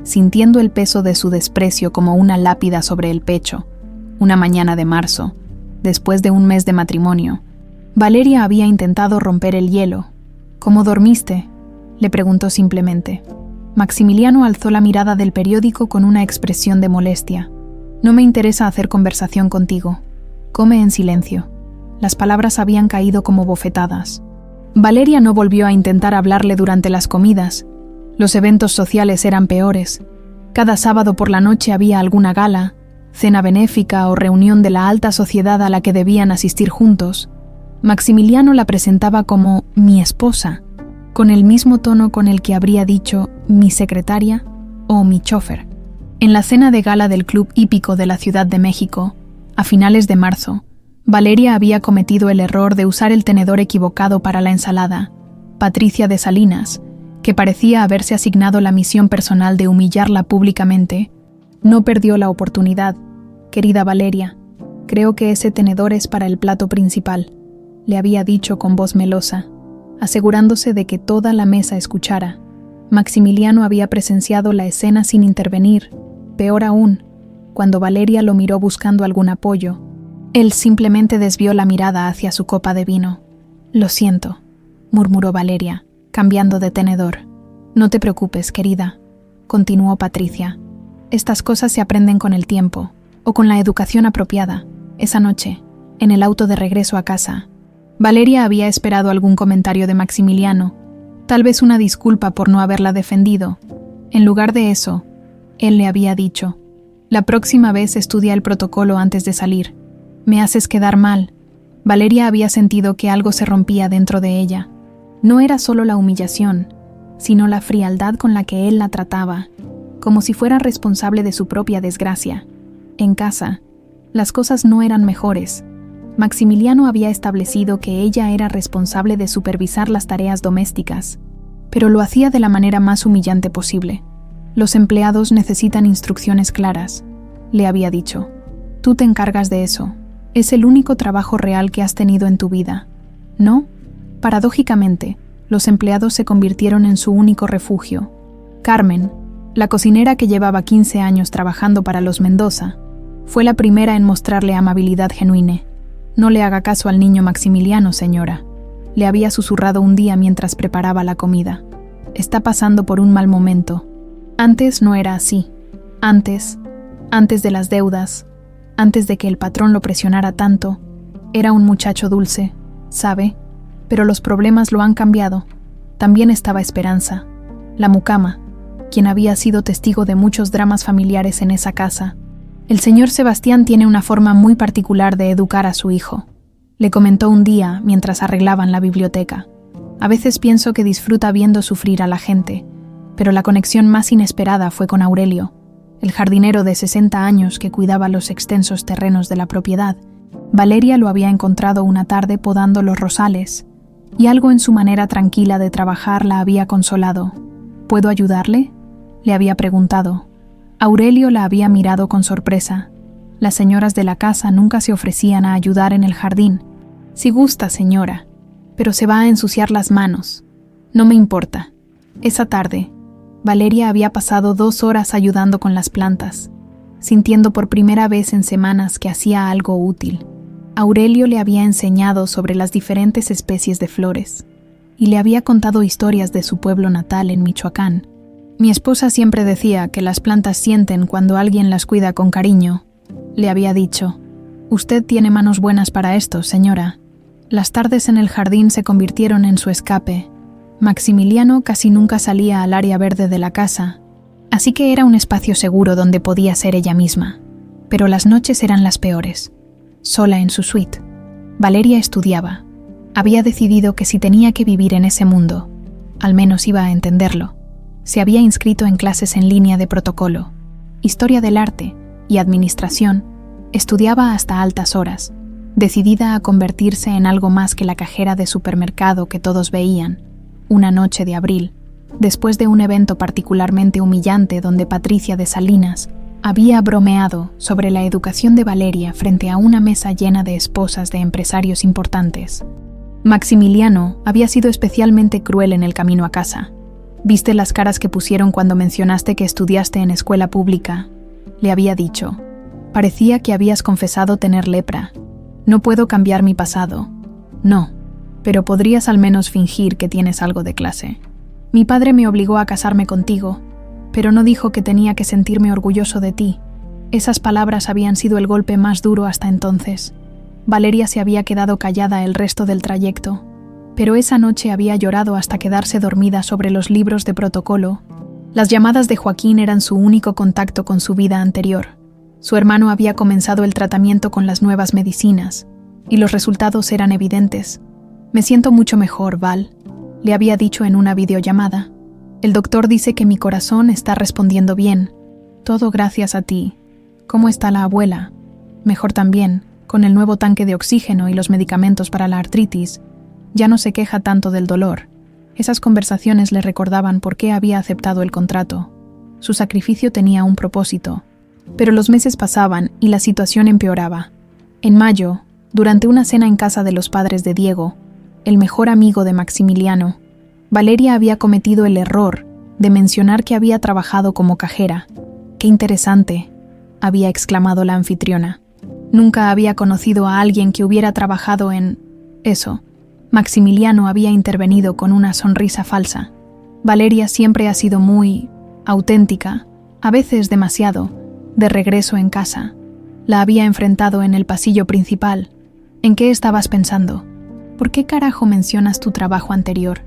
sintiendo el peso de su desprecio como una lápida sobre el pecho. Una mañana de marzo, después de un mes de matrimonio, Valeria había intentado romper el hielo. «¿Cómo dormiste?», le preguntó simplemente. Maximiliano alzó la mirada del periódico con una expresión de molestia. «No me interesa hacer conversación contigo. Come en silencio». Las palabras habían caído como bofetadas. Valeria no volvió a intentar hablarle durante las comidas. Los eventos sociales eran peores. Cada sábado por la noche había alguna gala, cena benéfica o reunión de la alta sociedad a la que debían asistir juntos. Maximiliano la presentaba como «mi esposa», con el mismo tono con el que habría dicho «mi secretaria» o «mi chofer». En la cena de gala del Club Hípico de la Ciudad de México, a finales de marzo, Valeria había cometido el error de usar el tenedor equivocado para la ensalada. Patricia de Salinas, que parecía haberse asignado la misión personal de humillarla públicamente, no perdió la oportunidad. «Querida Valeria, creo que ese tenedor es para el plato principal», le había dicho con voz melosa, asegurándose de que toda la mesa escuchara. Maximiliano había presenciado la escena sin intervenir. Peor aún, cuando Valeria lo miró buscando algún apoyo, él simplemente desvió la mirada hacia su copa de vino. «Lo siento», murmuró Valeria, cambiando de tenedor. «No te preocupes, querida», continuó Patricia. «Estas cosas se aprenden con el tiempo, o con la educación apropiada». Esa noche, en el auto de regreso a casa, Valeria había esperado algún comentario de Maximiliano, Tal vez una disculpa por no haberla defendido. En lugar de eso, él le había dicho: «La próxima vez estudia el protocolo antes de salir. Me haces quedar mal». Valeria había sentido que algo se rompía dentro de ella. No era solo la humillación, sino la frialdad con la que él la trataba, como si fuera responsable de su propia desgracia. En casa, las cosas no eran mejores. Maximiliano había establecido que ella era responsable de supervisar las tareas domésticas, pero lo hacía de la manera más humillante posible. «Los empleados necesitan instrucciones claras», le había dicho. «Tú te encargas de eso. Es el único trabajo real que has tenido en tu vida, ¿no?». Paradójicamente, los empleados se convirtieron en su único refugio. Carmen, la cocinera que llevaba 15 años trabajando para los Mendoza, fue la primera en mostrarle amabilidad genuina. «No le haga caso al niño Maximiliano, señora», le había susurrado un día mientras preparaba la comida. «Está pasando por un mal momento. Antes no era así. Antes de las deudas, antes de que el patrón lo presionara tanto, era un muchacho dulce, ¿sabe? Pero los problemas lo han cambiado. También estaba Esperanza, la mucama, quien había sido testigo de muchos dramas familiares en esa casa. El señor Sebastián tiene una forma muy particular de educar a su hijo», le comentó un día mientras arreglaban la biblioteca. «A veces pienso que disfruta viendo sufrir a la gente, pero la conexión más inesperada fue con Aurelio, el jardinero de 60 años que cuidaba los extensos terrenos de la propiedad. Valeria lo había encontrado una tarde podando los rosales, y algo en su manera tranquila de trabajar la había consolado. «¿Puedo ayudarle?», le había preguntado. Aurelio la había mirado con sorpresa. Las señoras de la casa nunca se ofrecían a ayudar en el jardín. «Si gusta, señora, pero se va a ensuciar las manos». «No me importa». Esa tarde, Valeria había pasado 2 horas ayudando con las plantas, sintiendo por primera vez en semanas que hacía algo útil. Aurelio le había enseñado sobre las diferentes especies de flores y le había contado historias de su pueblo natal en Michoacán. «Mi esposa siempre decía que las plantas sienten cuando alguien las cuida con cariño», le había dicho. «Usted tiene manos buenas para esto, señora». Las tardes en el jardín se convirtieron en su escape. Maximiliano casi nunca salía al área verde de la casa, así que era un espacio seguro donde podía ser ella misma. Pero las noches eran las peores. Sola en su suite, Valeria estudiaba. Había decidido que si tenía que vivir en ese mundo, al menos iba a entenderlo. Se había inscrito en clases en línea de protocolo, historia del arte y administración. Estudiaba hasta altas horas, decidida a convertirse en algo más que la cajera de supermercado que todos veían. Una noche de abril, después de un evento particularmente humillante donde Patricia de Salinas había bromeado sobre la educación de Valeria frente a una mesa llena de esposas de empresarios importantes, Maximiliano había sido especialmente cruel en el camino a casa. «¿Viste las caras que pusieron cuando mencionaste que estudiaste en escuela pública?», le había dicho. «Parecía que habías confesado tener lepra. No puedo cambiar mi pasado». «No, pero podrías al menos fingir que tienes algo de clase. Mi padre me obligó a casarme contigo, pero no dijo que tenía que sentirme orgulloso de ti». Esas palabras habían sido el golpe más duro hasta entonces. Valeria se había quedado callada el resto del trayecto, pero esa noche había llorado hasta quedarse dormida sobre los libros de protocolo. Las llamadas de Joaquín eran su único contacto con su vida anterior. Su hermano había comenzado el tratamiento con las nuevas medicinas, y los resultados eran evidentes. «Me siento mucho mejor, Val», le había dicho en una videollamada. «El doctor dice que mi corazón está respondiendo bien. Todo gracias a ti. ¿Cómo está la abuela?». «Mejor también, con el nuevo tanque de oxígeno y los medicamentos para la artritis. Ya no se queja tanto del dolor». Esas conversaciones le recordaban por qué había aceptado el contrato. Su sacrificio tenía un propósito. Pero los meses pasaban y la situación empeoraba. En mayo, durante una cena en casa de los padres de Diego, el mejor amigo de Maximiliano, Valeria había cometido el error de mencionar que había trabajado como cajera. «Qué interesante», había exclamado la anfitriona. Nunca había conocido a alguien que hubiera trabajado en eso. Maximiliano había intervenido con una sonrisa falsa. «Valeria siempre ha sido muy auténtica, a veces demasiado». De regreso en casa, la había enfrentado en el pasillo principal. «¿En qué estabas pensando? ¿Por qué carajo mencionas tu trabajo anterior?».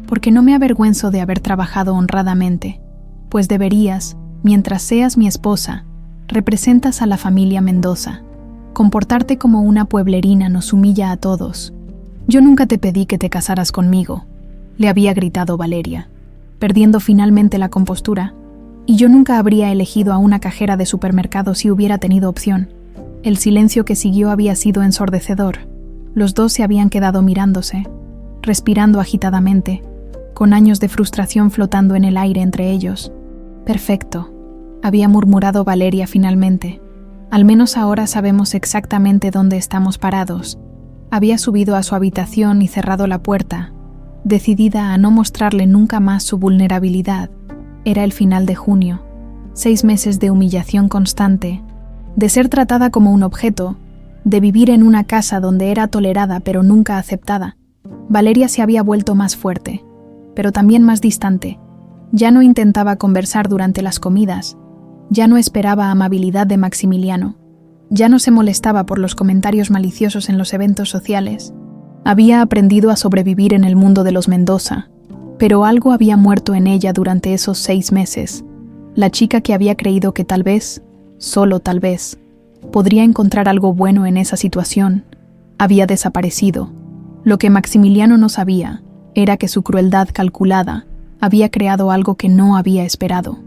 porque no me avergüenzo de haber trabajado honradamente, pues deberías, mientras seas mi esposa, representas a la familia Mendoza. Comportarte como una pueblerina nos humilla a todos. Yo nunca te pedí que te casaras conmigo, le había gritado Valeria, perdiendo finalmente la compostura, y yo nunca habría elegido a una cajera de supermercado si hubiera tenido opción. El silencio que siguió había sido ensordecedor. Los dos se habían quedado mirándose, respirando agitadamente, con años de frustración flotando en el aire entre ellos. Perfecto, había murmurado Valeria finalmente. Al menos ahora sabemos exactamente dónde estamos parados. Había subido a su habitación y cerrado la puerta, decidida a no mostrarle nunca más su vulnerabilidad. Era el final de junio, 6 meses de humillación constante, de ser tratada como un objeto, de vivir en una casa donde era tolerada pero nunca aceptada. Valeria se había vuelto más fuerte, pero también más distante. Ya no intentaba conversar durante las comidas, ya no esperaba amabilidad de Maximiliano, ya no se molestaba por los comentarios maliciosos en los eventos sociales. Había aprendido a sobrevivir en el mundo de los Mendoza, pero algo había muerto en ella durante esos 6 meses. La chica que había creído que tal vez, solo tal vez, podría encontrar algo bueno en esa situación, había desaparecido. Lo que Maximiliano no sabía era que su crueldad calculada había creado algo que no había esperado.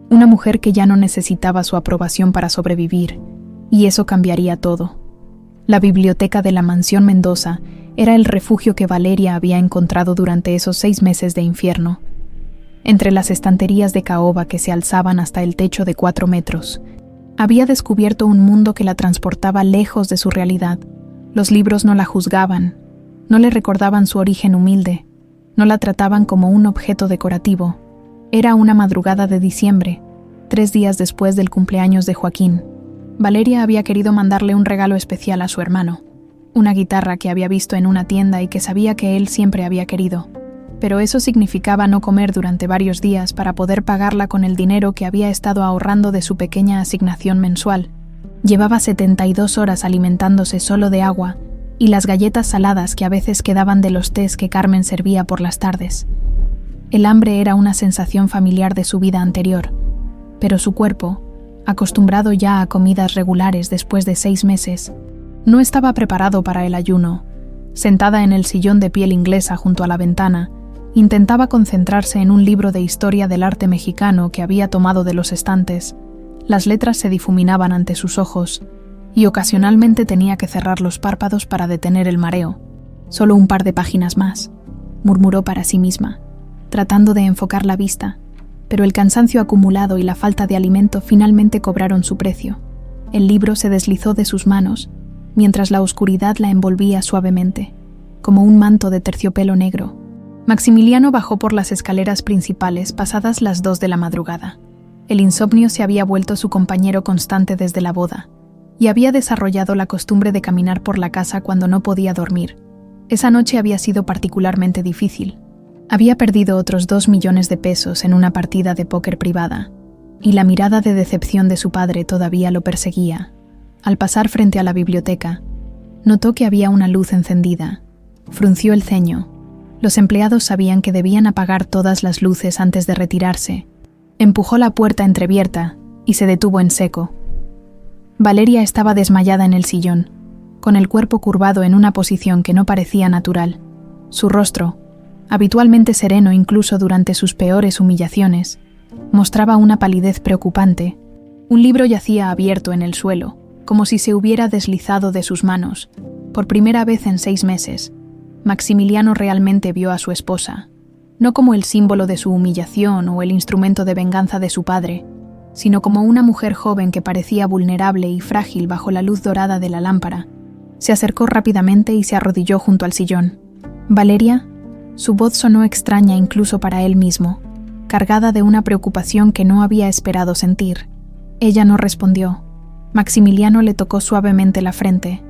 Una mujer que ya no necesitaba su aprobación para sobrevivir, y eso cambiaría todo. La biblioteca de la mansión Mendoza era el refugio que Valeria había encontrado durante esos 6 meses de infierno. Entre las estanterías de caoba que se alzaban hasta el techo de 4 metros, había descubierto un mundo que la transportaba lejos de su realidad. Los libros no la juzgaban, no le recordaban su origen humilde, no la trataban como un objeto decorativo. Era una madrugada de diciembre, 3 días después del cumpleaños de Joaquín. Valeria había querido mandarle un regalo especial a su hermano, una guitarra que había visto en una tienda y que sabía que él siempre había querido. Pero eso significaba no comer durante varios días para poder pagarla con el dinero que había estado ahorrando de su pequeña asignación mensual. Llevaba 72 horas alimentándose solo de agua y las galletas saladas que a veces quedaban de los tés que Carmen servía por las tardes. El hambre era una sensación familiar de su vida anterior, pero su cuerpo, acostumbrado ya a comidas regulares después de 6 meses, no estaba preparado para el ayuno. Sentada en el sillón de piel inglesa junto a la ventana, intentaba concentrarse en un libro de historia del arte mexicano que había tomado de los estantes. Las letras se difuminaban ante sus ojos, y ocasionalmente tenía que cerrar los párpados para detener el mareo. Solo un par de páginas más, murmuró para sí misma, tratando de enfocar la vista, pero el cansancio acumulado y la falta de alimento finalmente cobraron su precio. El libro se deslizó de sus manos, mientras la oscuridad la envolvía suavemente, como un manto de terciopelo negro. Maximiliano bajó por las escaleras principales pasadas las 2 de la madrugada. El insomnio se había vuelto su compañero constante desde la boda, y había desarrollado la costumbre de caminar por la casa cuando no podía dormir. Esa noche había sido particularmente difícil. Había perdido otros 2 millones de pesos en una partida de póker privada, y la mirada de decepción de su padre todavía lo perseguía. Al pasar frente a la biblioteca, notó que había una luz encendida. Frunció el ceño. Los empleados sabían que debían apagar todas las luces antes de retirarse. Empujó la puerta entreabierta y se detuvo en seco. Valeria estaba desmayada en el sillón, con el cuerpo curvado en una posición que no parecía natural. Su rostro, habitualmente sereno incluso durante sus peores humillaciones, mostraba una palidez preocupante. Un libro yacía abierto en el suelo, como si se hubiera deslizado de sus manos. Por primera vez en 6 meses, Maximiliano realmente vio a su esposa, no como el símbolo de su humillación o el instrumento de venganza de su padre, sino como una mujer joven que parecía vulnerable y frágil bajo la luz dorada de la lámpara. Se acercó rápidamente y se arrodilló junto al sillón. «Valeria», su voz sonó extraña incluso para él mismo, cargada de una preocupación que no había esperado sentir. Ella no respondió. Maximiliano le tocó suavemente la frente.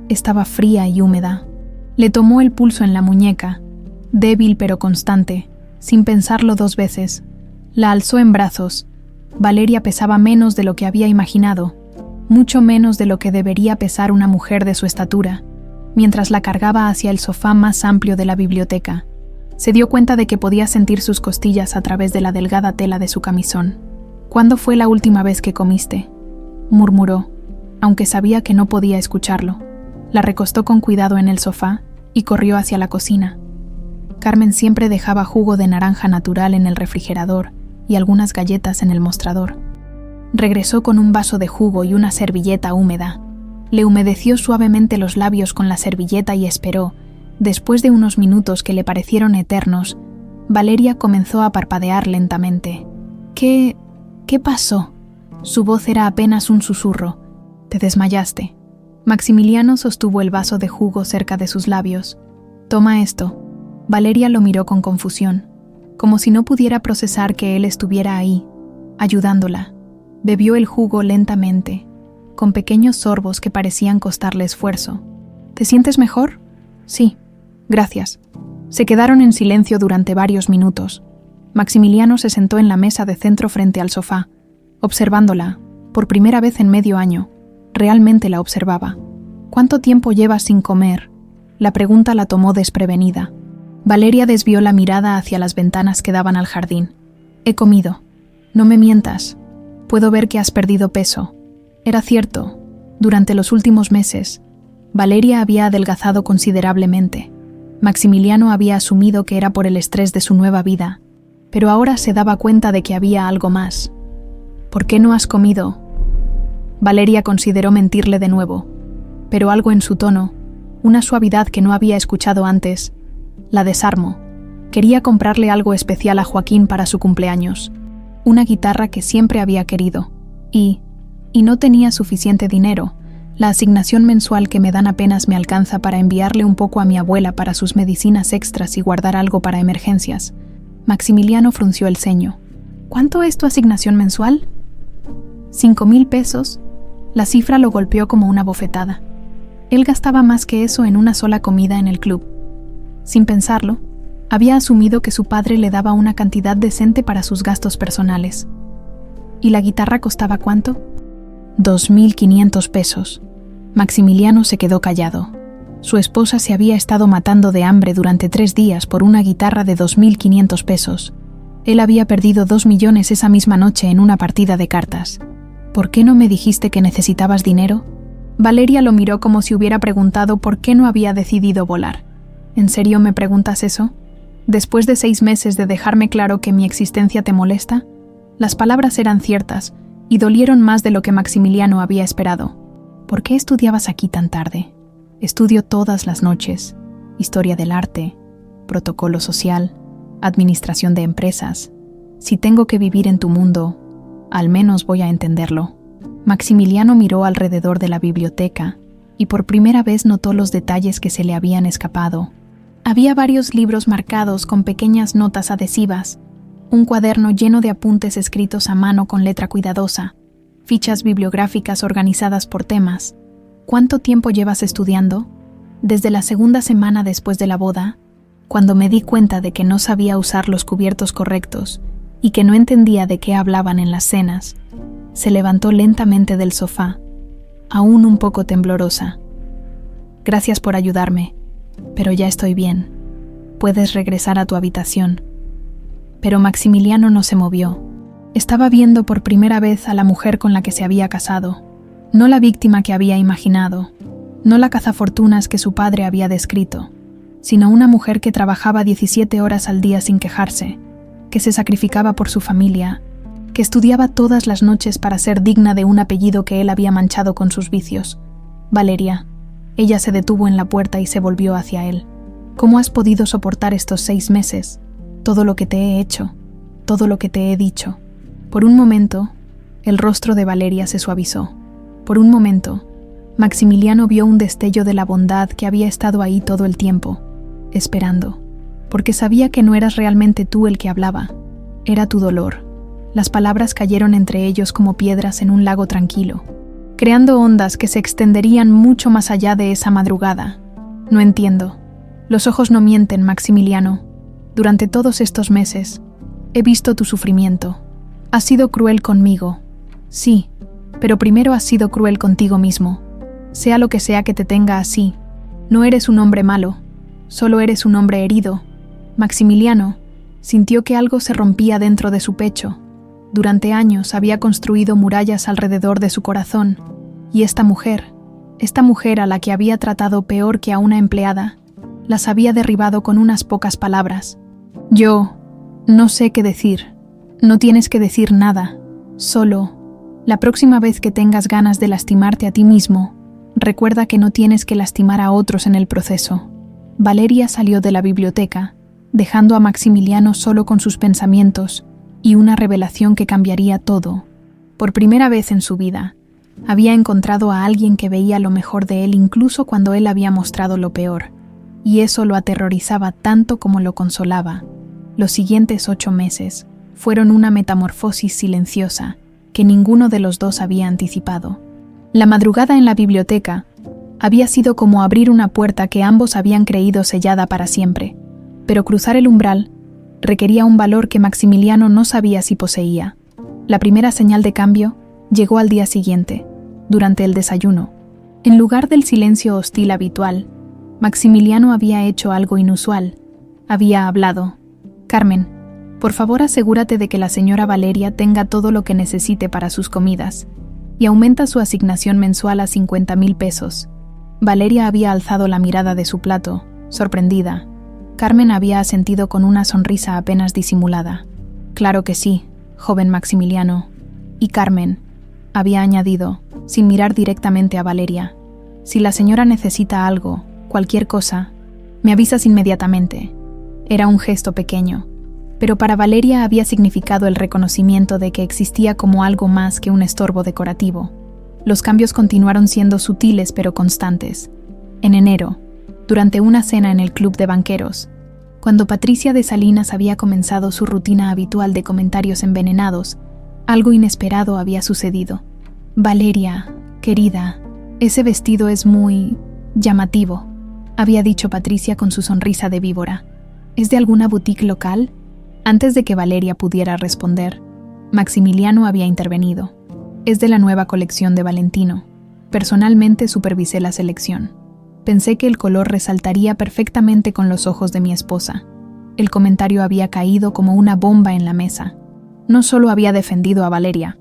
Estaba fría y húmeda. Le tomó el pulso en la muñeca, débil pero constante, sin pensarlo 2 veces. La alzó en brazos. Valeria pesaba menos de lo que había imaginado, mucho menos de lo que debería pesar una mujer de su estatura, mientras la cargaba hacia el sofá más amplio de la biblioteca. Se dio cuenta de que podía sentir sus costillas a través de la delgada tela de su camisón. «¿Cuándo fue la última vez que comiste?», murmuró, aunque sabía que no podía escucharlo. La recostó con cuidado en el sofá y corrió hacia la cocina. Carmen siempre dejaba jugo de naranja natural en el refrigerador y algunas galletas en el mostrador. Regresó con un vaso de jugo y una servilleta húmeda. Le humedeció suavemente los labios con la servilleta y esperó. Después de unos minutos que le parecieron eternos, Valeria comenzó a parpadear lentamente. ¿Qué pasó? Su voz era apenas un susurro. «Te desmayaste». Maximiliano sostuvo el vaso de jugo cerca de sus labios. «Toma esto». Valeria lo miró con confusión, como si no pudiera procesar que él estuviera ahí, ayudándola. Bebió el jugo lentamente, con pequeños sorbos que parecían costarle esfuerzo. «¿Te sientes mejor?» «Sí, gracias». Se quedaron en silencio durante varios minutos. Maximiliano se sentó en la mesa de centro frente al sofá, observándola, por primera vez en medio año. Realmente la observaba. «¿Cuánto tiempo llevas sin comer?». La pregunta la tomó desprevenida. Valeria desvió la mirada hacia las ventanas que daban al jardín. «He comido. No me mientas. Puedo ver que has perdido peso». Era cierto. Durante los últimos meses, Valeria había adelgazado considerablemente. Maximiliano había asumido que era por el estrés de su nueva vida, pero ahora se daba cuenta de que había algo más. «¿Por qué no has comido?». Valeria consideró mentirle de nuevo, pero algo en su tono, una suavidad que no había escuchado antes, la desarmó. Quería comprarle algo especial a Joaquín para su cumpleaños, una guitarra que siempre había querido, y no tenía suficiente dinero. La asignación mensual que me dan apenas me alcanza para enviarle un poco a mi abuela para sus medicinas extras y guardar algo para emergencias. Maximiliano frunció el ceño. «¿Cuánto es tu asignación mensual?». «5,000 pesos». La cifra lo golpeó como una bofetada. Él gastaba más que eso en una sola comida en el club. Sin pensarlo, había asumido que su padre le daba una cantidad decente para sus gastos personales. ¿Y la guitarra costaba cuánto? 2,500 pesos. Maximiliano se quedó callado. Su esposa se había estado matando de hambre durante 3 días por una guitarra de 2,500 pesos. Él había perdido 2 millones esa misma noche en una partida de cartas. «¿Por qué no me dijiste que necesitabas dinero?». Valeria lo miró como si hubiera preguntado por qué no había decidido volar. «¿En serio me preguntas eso? Después de 6 meses de dejarme claro que mi existencia te molesta». Las palabras eran ciertas y dolieron más de lo que Maximiliano había esperado. «¿Por qué estudiabas aquí tan tarde?». «Estudio todas las noches. Historia del arte, protocolo social, administración de empresas. Si tengo que vivir en tu mundo, al menos voy a entenderlo». Maximiliano miró alrededor de la biblioteca y por primera vez notó los detalles que se le habían escapado. Había varios libros marcados con pequeñas notas adhesivas, un cuaderno lleno de apuntes escritos a mano con letra cuidadosa, fichas bibliográficas organizadas por temas. «¿Cuánto tiempo llevas estudiando?». «Desde la 2ª semana después de la boda, cuando me di cuenta de que no sabía usar los cubiertos correctos y que no entendía de qué hablaban en las cenas». Se levantó lentamente del sofá, aún un poco temblorosa. «Gracias por ayudarme, pero ya estoy bien. Puedes regresar a tu habitación». Pero Maximiliano no se movió. Estaba viendo por primera vez a la mujer con la que se había casado, no la víctima que había imaginado, no la cazafortunas que su padre había descrito, sino una mujer que trabajaba 17 horas al día sin quejarse, que se sacrificaba por su familia, que estudiaba todas las noches para ser digna de un apellido que él había manchado con sus vicios. «Valeria». Ella se detuvo en la puerta y se volvió hacia él. «¿Cómo has podido soportar estos 6 meses? Todo lo que te he hecho, todo lo que te he dicho». Por un momento, el rostro de Valeria se suavizó. Por un momento, Maximiliano vio un destello de la bondad que había estado ahí todo el tiempo, esperando, porque sabía que no eras realmente tú el que hablaba, era tu dolor. Las palabras cayeron entre ellos como piedras en un lago tranquilo, creando ondas que se extenderían mucho más allá de esa madrugada. «No entiendo. Los ojos no mienten, Maximiliano. Durante todos estos meses, he visto tu sufrimiento. Has sido cruel conmigo. Sí, pero primero has sido cruel contigo mismo. Sea lo que sea que te tenga así, no eres un hombre malo, solo eres un hombre herido, Maximiliano sintió que algo se rompía dentro de su pecho. Durante años había construido murallas alrededor de su corazón, y esta mujer a la que había tratado peor que a una empleada, las había derribado con unas pocas palabras. Yo no sé qué decir. No tienes que decir nada. Solo, la próxima vez que tengas ganas de lastimarte a ti mismo, recuerda que no tienes que lastimar a otros en el proceso. Valeria salió de la biblioteca, dejando a Maximiliano solo con sus pensamientos y una revelación que cambiaría todo. Por primera vez en su vida, había encontrado a alguien que veía lo mejor de él incluso cuando él había mostrado lo peor, y eso lo aterrorizaba tanto como lo consolaba. Los siguientes 8 meses fueron una metamorfosis silenciosa que ninguno de los dos había anticipado. La madrugada en la biblioteca había sido como abrir una puerta que ambos habían creído sellada para siempre, pero cruzar el umbral requería un valor que Maximiliano no sabía si poseía. La primera señal de cambio llegó al día siguiente, durante el desayuno. En lugar del silencio hostil habitual, Maximiliano había hecho algo inusual. Había hablado. «Carmen, por favor asegúrate de que la señora Valeria tenga todo lo que necesite para sus comidas, y aumenta su asignación mensual a 50,000 pesos». Valeria había alzado la mirada de su plato, sorprendida. Carmen había asentido con una sonrisa apenas disimulada. «Claro que sí, joven Maximiliano». Y Carmen había añadido, sin mirar directamente a Valeria, «Si la señora necesita algo, cualquier cosa, me avisas inmediatamente». Era un gesto pequeño, pero para Valeria había significado el reconocimiento de que existía como algo más que un estorbo decorativo. Los cambios continuaron siendo sutiles pero constantes. En enero, durante una cena en el club de banqueros, cuando Patricia de Salinas había comenzado su rutina habitual de comentarios envenenados, algo inesperado había sucedido. «Valeria, querida, ese vestido es muy llamativo», había dicho Patricia con su sonrisa de víbora. «¿Es de alguna boutique local?». Antes de que Valeria pudiera responder, Maximiliano había intervenido. «Es de la nueva colección de Valentino. Personalmente supervisé la selección. Pensé que el color resaltaría perfectamente con los ojos de mi esposa». El comentario había caído como una bomba en la mesa. No solo había defendido a Valeria,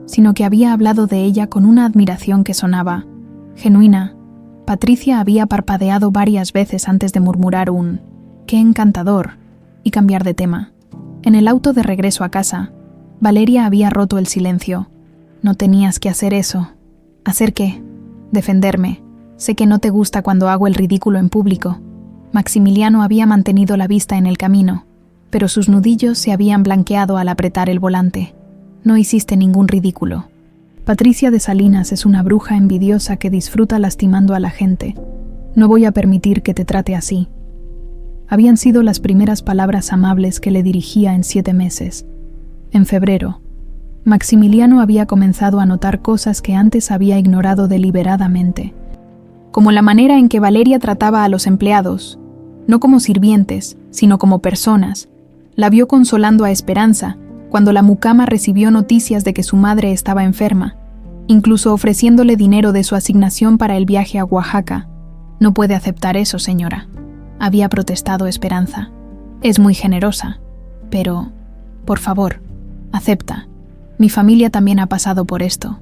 sino que había hablado de ella con una admiración que sonaba genuina. Patricia había parpadeado varias veces antes de murmurar un «¡qué encantador!» y cambiar de tema. En el auto de regreso a casa, Valeria había roto el silencio. «No tenías que hacer eso». «¿Hacer qué?». «Defenderme. Sé que no te gusta cuando hago el ridículo en público». Maximiliano había mantenido la vista en el camino, pero sus nudillos se habían blanqueado al apretar el volante. «No hiciste ningún ridículo. Patricia de Salinas es una bruja envidiosa que disfruta lastimando a la gente. No voy a permitir que te trate así». Habían sido las primeras palabras amables que le dirigía en 7 meses. En febrero, Maximiliano había comenzado a notar cosas que antes había ignorado deliberadamente, como la manera en que Valeria trataba a los empleados, no como sirvientes, sino como personas. La vio consolando a Esperanza cuando la mucama recibió noticias de que su madre estaba enferma, incluso ofreciéndole dinero de su asignación para el viaje a Oaxaca. «No puede aceptar eso, señora», había protestado Esperanza. «Es muy generosa, pero, por favor, acepta. Mi familia también ha pasado por esto.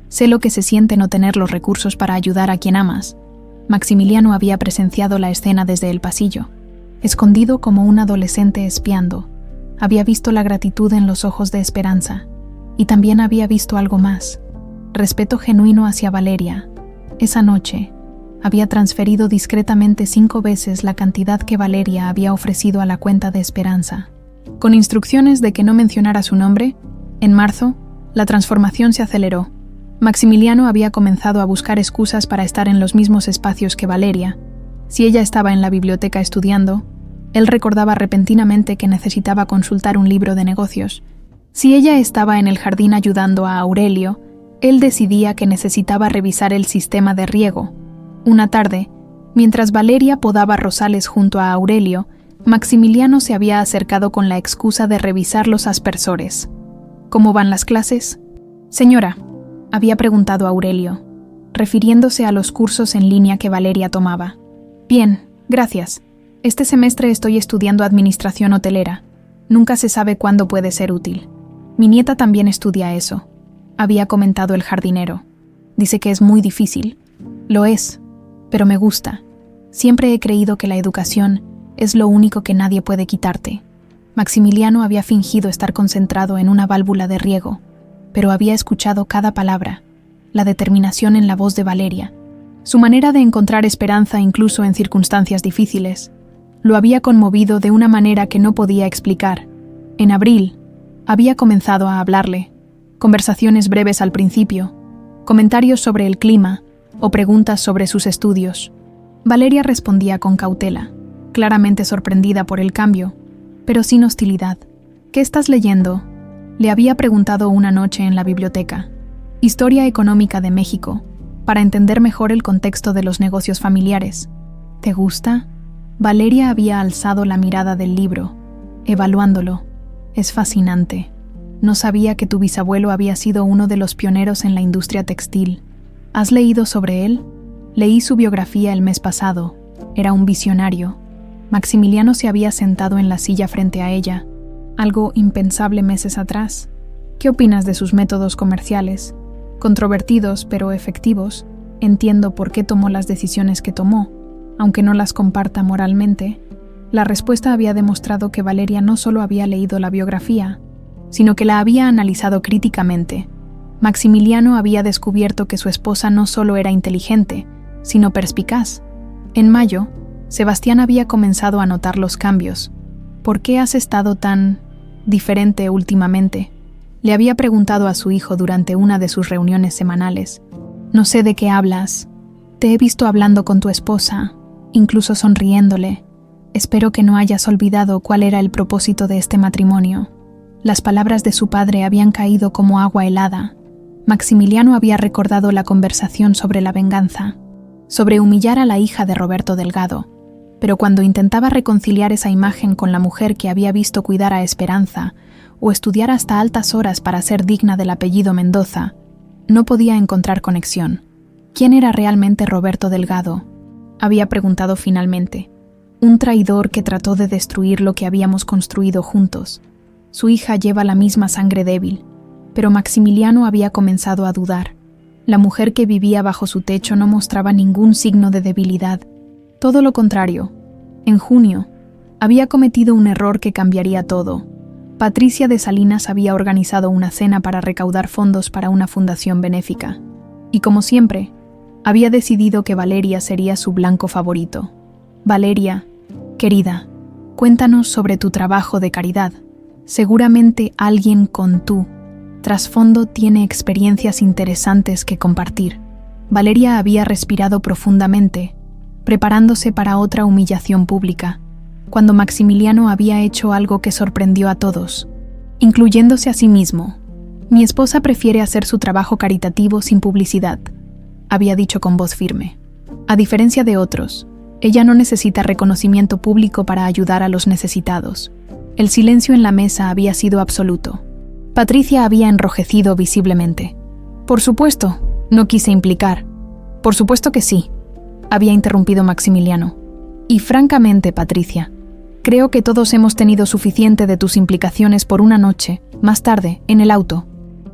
Sé lo que se siente no tener los recursos para ayudar a quien amas». Maximiliano había presenciado la escena desde el pasillo. Escondido como un adolescente espiando, había visto la gratitud en los ojos de Esperanza, y también había visto algo más: respeto genuino hacia Valeria. Esa noche, había transferido discretamente 5 veces la cantidad que Valeria había ofrecido a la cuenta de Esperanza. Con instrucciones de que no mencionara su nombre, en marzo, la transformación se aceleró. Maximiliano había comenzado a buscar excusas para estar en los mismos espacios que Valeria. Si ella estaba en la biblioteca estudiando, él recordaba repentinamente que necesitaba consultar un libro de negocios. Si ella estaba en el jardín ayudando a Aurelio, él decidía que necesitaba revisar el sistema de riego. Una tarde, mientras Valeria podaba rosales junto a Aurelio, Maximiliano se había acercado con la excusa de revisar los aspersores. «¿Cómo van las clases?». «Señora», había preguntado Aurelio, refiriéndose a los cursos en línea que Valeria tomaba. «Bien, gracias. Este semestre estoy estudiando administración hotelera. Nunca se sabe cuándo puede ser útil. Mi nieta también estudia eso, había comentado el jardinero. Dice que es muy difícil. Lo es, pero me gusta. Siempre he creído que la educación es lo único que nadie puede quitarte. Maximiliano había fingido estar concentrado en una válvula de riego, pero había escuchado cada palabra, la determinación en la voz de Valeria. Su manera de encontrar esperanza incluso en circunstancias difíciles lo había conmovido de una manera que no podía explicar. En abril, había comenzado a hablarle. Conversaciones breves al principio, comentarios sobre el clima o preguntas sobre sus estudios. Valeria respondía con cautela, claramente sorprendida por el cambio, pero sin hostilidad. ¿Qué estás leyendo?, le había preguntado una noche en la biblioteca. Historia económica de México, para entender mejor el contexto de los negocios familiares. ¿Te gusta? Valeria había alzado la mirada del libro, evaluándolo. Es fascinante. No sabía que tu bisabuelo había sido uno de los pioneros en la industria textil. ¿Has leído sobre él? Leí su biografía el mes pasado. Era un visionario. Maximiliano se había sentado en la silla frente a ella, algo impensable meses atrás. ¿Qué opinas de sus métodos comerciales? Controvertidos, pero efectivos. Entiendo por qué tomó las decisiones que tomó, aunque no las comparta moralmente. La respuesta había demostrado que Valeria no solo había leído la biografía, sino que la había analizado críticamente. Maximiliano había descubierto que su esposa no solo era inteligente, sino perspicaz. En mayo, Sebastián había comenzado a notar los cambios. ¿Por qué has estado tan diferente últimamente?, le había preguntado a su hijo durante una de sus reuniones semanales. No sé de qué hablas. Te he visto hablando con tu esposa, incluso sonriéndole. Espero que no hayas olvidado cuál era el propósito de este matrimonio. Las palabras de su padre habían caído como agua helada. Maximiliano había recordado la conversación sobre la venganza, sobre humillar a la hija de Roberto Delgado, pero cuando intentaba reconciliar esa imagen con la mujer que había visto cuidar a Esperanza o estudiar hasta altas horas para ser digna del apellido Mendoza, no podía encontrar conexión. ¿Quién era realmente Roberto Delgado?, había preguntado finalmente. Un traidor que trató de destruir lo que habíamos construido juntos. Su hija lleva la misma sangre débil, pero Maximiliano había comenzado a dudar. La mujer que vivía bajo su techo no mostraba ningún signo de debilidad. Todo lo contrario. En junio, había cometido un error que cambiaría todo. Patricia de Salinas había organizado una cena para recaudar fondos para una fundación benéfica. Y como siempre, había decidido que Valeria sería su blanco favorito. Valeria, querida, cuéntanos sobre tu trabajo de caridad. Seguramente alguien con tu trasfondo tiene experiencias interesantes que compartir. Valeria había respirado profundamente, preparándose para otra humillación pública, cuando Maximiliano había hecho algo que sorprendió a todos, incluyéndose a sí mismo. Mi esposa prefiere hacer su trabajo caritativo sin publicidad, había dicho con voz firme. A diferencia de otros, ella no necesita reconocimiento público para ayudar a los necesitados. El silencio en la mesa había sido absoluto. Patricia había enrojecido visiblemente. Por supuesto, no quise implicar. Por supuesto que sí, había interrumpido Maximiliano. Y francamente, Patricia, creo que todos hemos tenido suficiente de tus implicaciones por una noche, más tarde, en el auto.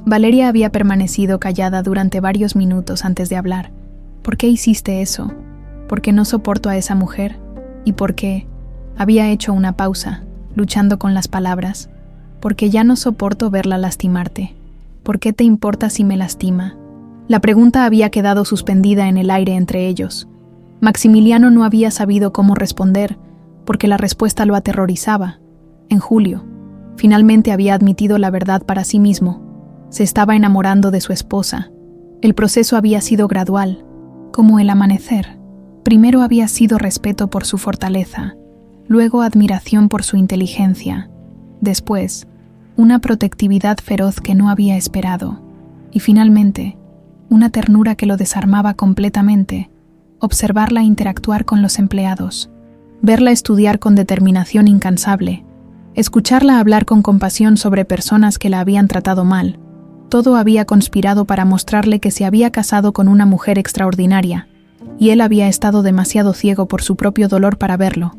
Valeria había permanecido callada durante varios minutos antes de hablar. ¿Por qué hiciste eso? ¿Por qué no soporto a esa mujer? ¿Y por qué? Había hecho una pausa, luchando con las palabras. Porque ya no soporto verla lastimarte. ¿Por qué te importa si me lastima? La pregunta había quedado suspendida en el aire entre ellos. Maximiliano no había sabido cómo responder, porque la respuesta lo aterrorizaba. En julio, finalmente había admitido la verdad para sí mismo. Se estaba enamorando de su esposa. El proceso había sido gradual, como el amanecer. Primero había sido respeto por su fortaleza, luego admiración por su inteligencia, después, una protectividad feroz que no había esperado, y finalmente, una ternura que lo desarmaba completamente. Observarla interactuar con los empleados, verla estudiar con determinación incansable, escucharla hablar con compasión sobre personas que la habían tratado mal. Todo había conspirado para mostrarle que se había casado con una mujer extraordinaria, y él había estado demasiado ciego por su propio dolor para verlo.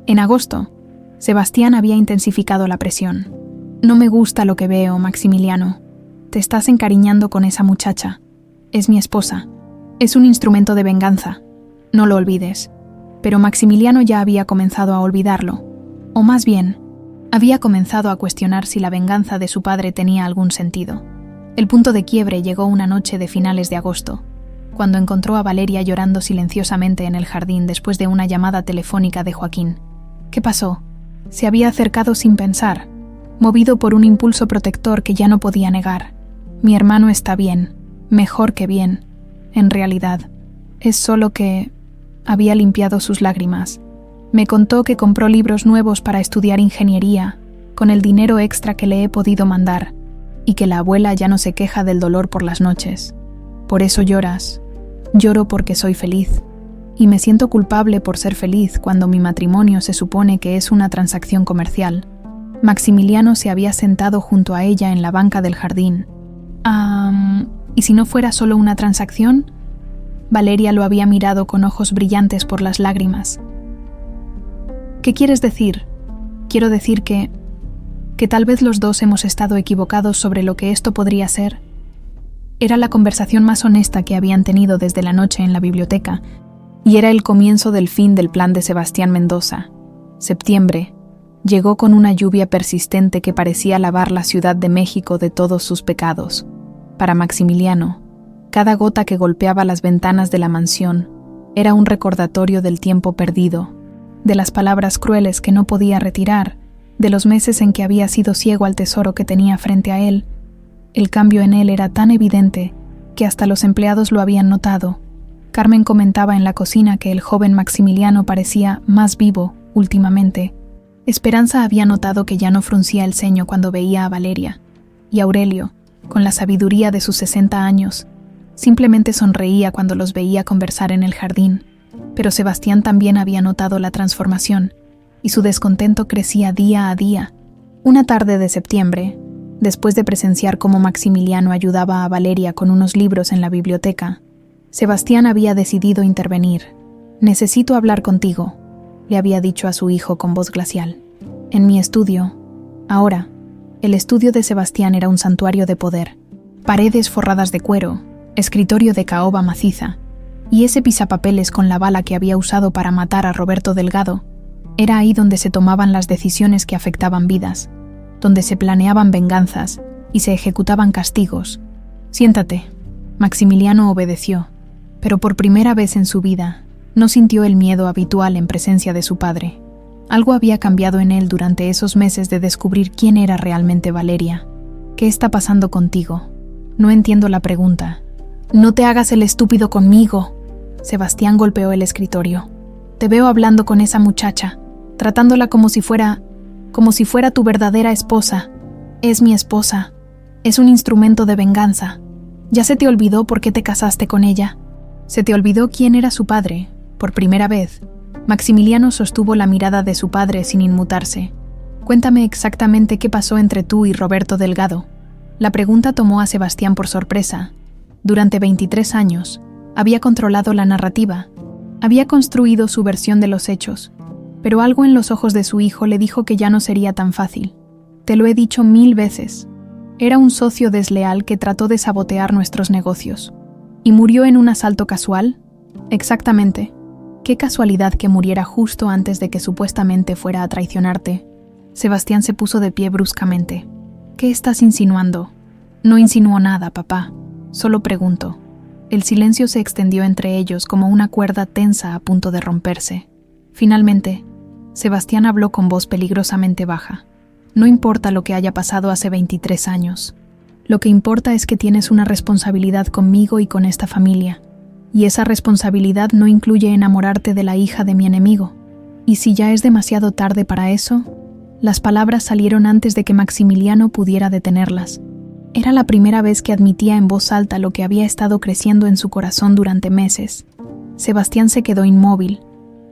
En agosto, Sebastián había intensificado la presión. No me gusta lo que veo, Maximiliano. Te estás encariñando con esa muchacha. Es mi esposa. Es un instrumento de venganza. No lo olvides. Pero Maximiliano ya había comenzado a olvidarlo. O más bien, había comenzado a cuestionar si la venganza de su padre tenía algún sentido. El punto de quiebre llegó una noche de finales de agosto, cuando encontró a Valeria llorando silenciosamente en el jardín después de una llamada telefónica de Joaquín. ¿Qué pasó? Se había acercado sin pensar, movido por un impulso protector que ya no podía negar. Mi hermano está bien, mejor que bien. En realidad, es solo que... Había limpiado sus lágrimas. Me contó que compró libros nuevos para estudiar ingeniería, con el dinero extra que le he podido mandar, y que la abuela ya no se queja del dolor por las noches. Por eso lloras. Lloro porque soy feliz. Y me siento culpable por ser feliz cuando mi matrimonio se supone que es una transacción comercial. Maximiliano se había sentado junto a ella en la banca del jardín. ¿Y si no fuera solo una transacción? Valeria lo había mirado con ojos brillantes por las lágrimas. ¿Qué quieres decir? Quiero decir que tal vez los dos hemos estado equivocados sobre lo que esto podría ser. Era la conversación más honesta que habían tenido desde la noche en la biblioteca, y era el comienzo del fin del plan de Sebastián Mendoza. Septiembre llegó con una lluvia persistente que parecía lavar la Ciudad de México de todos sus pecados. Para Maximiliano, cada gota que golpeaba las ventanas de la mansión era un recordatorio del tiempo perdido, de las palabras crueles que no podía retirar, de los meses en que había sido ciego al tesoro que tenía frente a él. El cambio en él era tan evidente que hasta los empleados lo habían notado. Carmen comentaba en la cocina que el joven Maximiliano parecía más vivo últimamente. Esperanza había notado que ya no fruncía el ceño cuando veía a Valeria, y Aurelio, con la sabiduría de sus 60 años, simplemente sonreía cuando los veía conversar en el jardín. Pero Sebastián también había notado la transformación, y su descontento crecía día a día. Una tarde de septiembre, después de presenciar cómo Maximiliano ayudaba a Valeria con unos libros en la biblioteca, Sebastián había decidido intervenir. «Necesito hablar contigo», le había dicho a su hijo con voz glacial. «En mi estudio». Ahora, el estudio de Sebastián era un santuario de poder. Paredes forradas de cuero, escritorio de caoba maciza, y ese pisapapeles con la bala que había usado para matar a Roberto Delgado. Era ahí donde se tomaban las decisiones que afectaban vidas, donde se planeaban venganzas y se ejecutaban castigos. «Siéntate». Maximiliano obedeció, pero por primera vez en su vida no sintió el miedo habitual en presencia de su padre. Algo había cambiado en él durante esos meses de descubrir quién era realmente Valeria. «¿Qué está pasando contigo? No entiendo la pregunta». «No te hagas el estúpido conmigo». Sebastián golpeó el escritorio. «Te veo hablando con esa muchacha, tratándola como si fuera tu verdadera esposa. Es mi esposa. Es un instrumento de venganza. ¿Ya se te olvidó por qué te casaste con ella? ¿Se te olvidó quién era su padre?» Por primera vez, Maximiliano sostuvo la mirada de su padre sin inmutarse. «Cuéntame exactamente qué pasó entre tú y Roberto Delgado». La pregunta tomó a Sebastián por sorpresa. Durante 23 años, había controlado la narrativa, había construido su versión de los hechos, pero algo en los ojos de su hijo le dijo que ya no sería tan fácil. «Te lo he dicho 1000 veces. Era un socio desleal que trató de sabotear nuestros negocios. ¿Y murió en un asalto casual?» «Exactamente. Qué casualidad que muriera justo antes de que supuestamente fuera a traicionarte». Sebastián se puso de pie bruscamente. «¿Qué estás insinuando?» «No insinúo nada, papá. Solo pregunto». El silencio se extendió entre ellos como una cuerda tensa a punto de romperse. Finalmente, Sebastián habló con voz peligrosamente baja. «No importa lo que haya pasado hace 23 años. Lo que importa es que tienes una responsabilidad conmigo y con esta familia. Y esa responsabilidad no incluye enamorarte de la hija de mi enemigo. Y si ya es demasiado tarde para eso...» Las palabras salieron antes de que Maximiliano pudiera detenerlas. Era la primera vez que admitía en voz alta lo que había estado creciendo en su corazón durante meses. Sebastián se quedó inmóvil,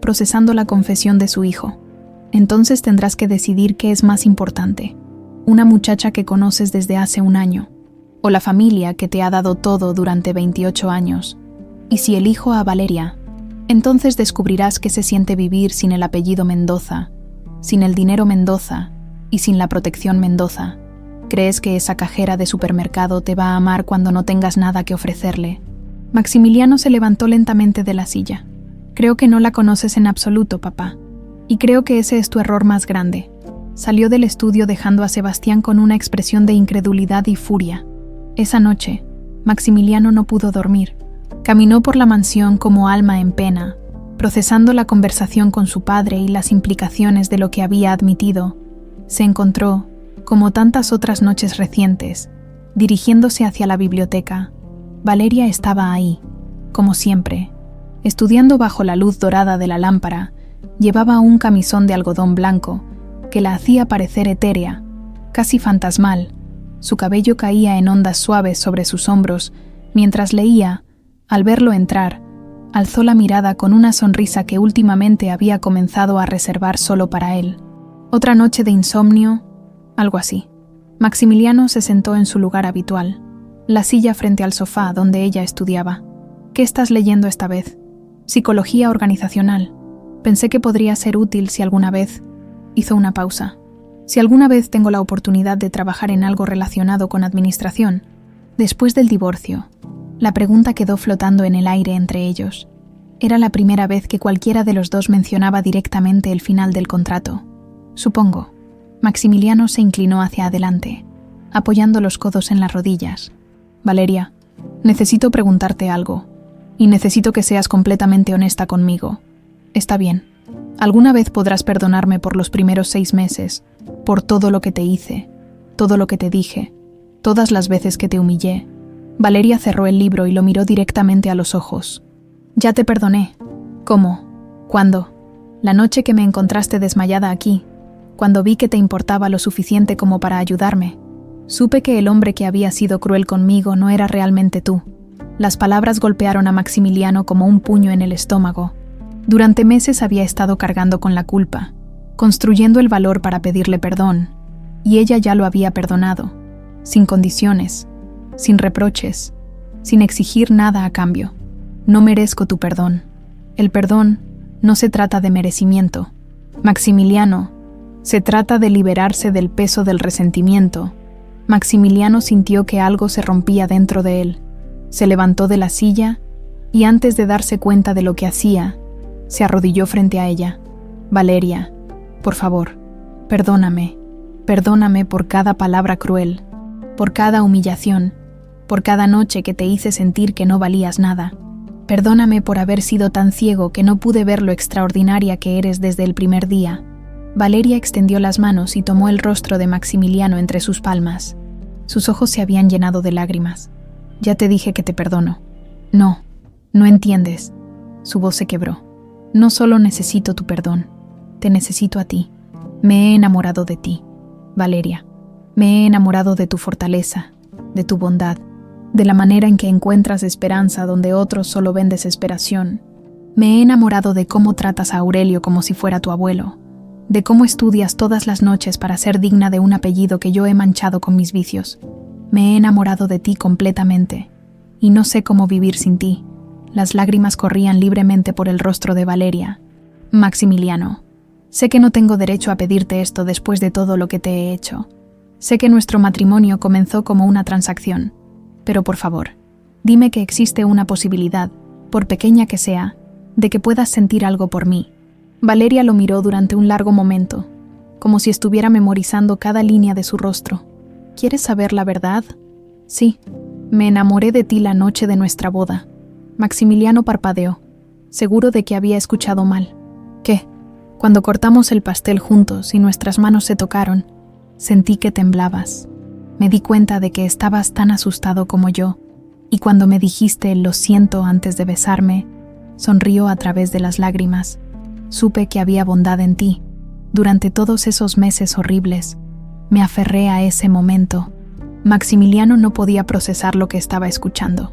procesando la confesión de su hijo. «Entonces tendrás que decidir qué es más importante, una muchacha que conoces desde hace 1 año, o la familia que te ha dado todo durante 28 años. Y si elijo a Valeria, Entonces descubrirás qué se siente vivir sin el apellido Mendoza, sin el dinero Mendoza y sin la protección Mendoza. ¿Crees que esa cajera de supermercado te va a amar cuando no tengas nada que ofrecerle? Maximiliano se levantó lentamente de la silla. Creo que no la conoces en absoluto, papá. Y creo que ese es tu error más grande. Salió del estudio dejando a Sebastián con una expresión de incredulidad y furia. Esa noche, Maximiliano no pudo dormir. Caminó por la mansión como alma en pena, procesando la conversación con su padre y las implicaciones de lo que había admitido. Se encontró, como tantas otras noches recientes, dirigiéndose hacia la biblioteca. Valeria estaba ahí, como siempre, estudiando bajo la luz dorada de la lámpara. Llevaba un camisón de algodón blanco que la hacía parecer etérea, casi fantasmal. Su cabello caía en ondas suaves sobre sus hombros. Mientras leía, al verlo entrar, alzó la mirada con una sonrisa que últimamente había comenzado a reservar solo para él. Otra noche de insomnio, algo así. Maximiliano se sentó en su lugar habitual, la silla frente al sofá donde ella estudiaba. ¿Qué estás leyendo esta vez? Psicología organizacional. Pensé que podría ser útil si alguna vez... Hizo una pausa. Si alguna vez tengo la oportunidad de trabajar en algo relacionado con administración. Después del divorcio, la pregunta quedó flotando en el aire entre ellos. Era la primera vez que cualquiera de los dos mencionaba directamente el final del contrato. Supongo. Maximiliano se inclinó hacia adelante, apoyando los codos en las rodillas. Valeria, necesito preguntarte algo, y necesito que seas completamente honesta conmigo. Está bien. Alguna vez podrás perdonarme por los primeros 6 meses, por todo lo que te hice, todo lo que te dije, todas las veces que te humillé. Valeria cerró el libro y lo miró directamente a los ojos. Ya te perdoné. ¿Cómo? ¿Cuándo? La noche que me encontraste desmayada aquí, cuando vi que te importaba lo suficiente como para ayudarme. Supe que el hombre que había sido cruel conmigo no era realmente tú. Las palabras golpearon a Maximiliano como un puño en el estómago. Durante meses había estado cargando con la culpa, construyendo el valor para pedirle perdón, y ella ya lo había perdonado, sin condiciones, sin reproches, sin exigir nada a cambio. No merezco tu perdón. El perdón no se trata de merecimiento. Maximiliano, se trata de liberarse del peso del resentimiento. Maximiliano sintió que algo se rompía dentro de él. Se levantó de la silla y antes de darse cuenta de lo que hacía, se arrodilló frente a ella. Valeria, por favor, perdóname. Perdóname por cada palabra cruel, por cada humillación, por cada noche que te hice sentir que no valías nada. Perdóname por haber sido tan ciego que no pude ver lo extraordinaria que eres desde el primer día. Valeria extendió las manos y tomó el rostro de Maximiliano entre sus palmas. Sus ojos se habían llenado de lágrimas. Ya te dije que te perdono. No, no entiendes. Su voz se quebró. No solo necesito tu perdón, te necesito a ti. Me he enamorado de ti, Valeria. Me he enamorado de tu fortaleza, de tu bondad, de la manera en que encuentras esperanza donde otros solo ven desesperación. Me he enamorado de cómo tratas a Aurelio como si fuera tu abuelo, de cómo estudias todas las noches para ser digna de un apellido que yo he manchado con mis vicios. Me he enamorado de ti completamente, y no sé cómo vivir sin ti. Las lágrimas corrían libremente por el rostro de Valeria. Maximiliano, sé que no tengo derecho a pedirte esto después de todo lo que te he hecho. Sé que nuestro matrimonio comenzó como una transacción, pero por favor, dime que existe una posibilidad, por pequeña que sea, de que puedas sentir algo por mí. Valeria lo miró durante un largo momento, como si estuviera memorizando cada línea de su rostro. ¿Quieres saber la verdad? Sí, me enamoré de ti la noche de nuestra boda. Maximiliano parpadeó, seguro de que había escuchado mal. ¿Qué? Cuando cortamos el pastel juntos y nuestras manos se tocaron, sentí que temblabas. Me di cuenta de que estabas tan asustado como yo, y cuando me dijiste lo siento antes de besarme, sonrió a través de las lágrimas. Supe que había bondad en ti. Durante todos esos meses horribles, me aferré a ese momento. Maximiliano no podía procesar lo que estaba escuchando.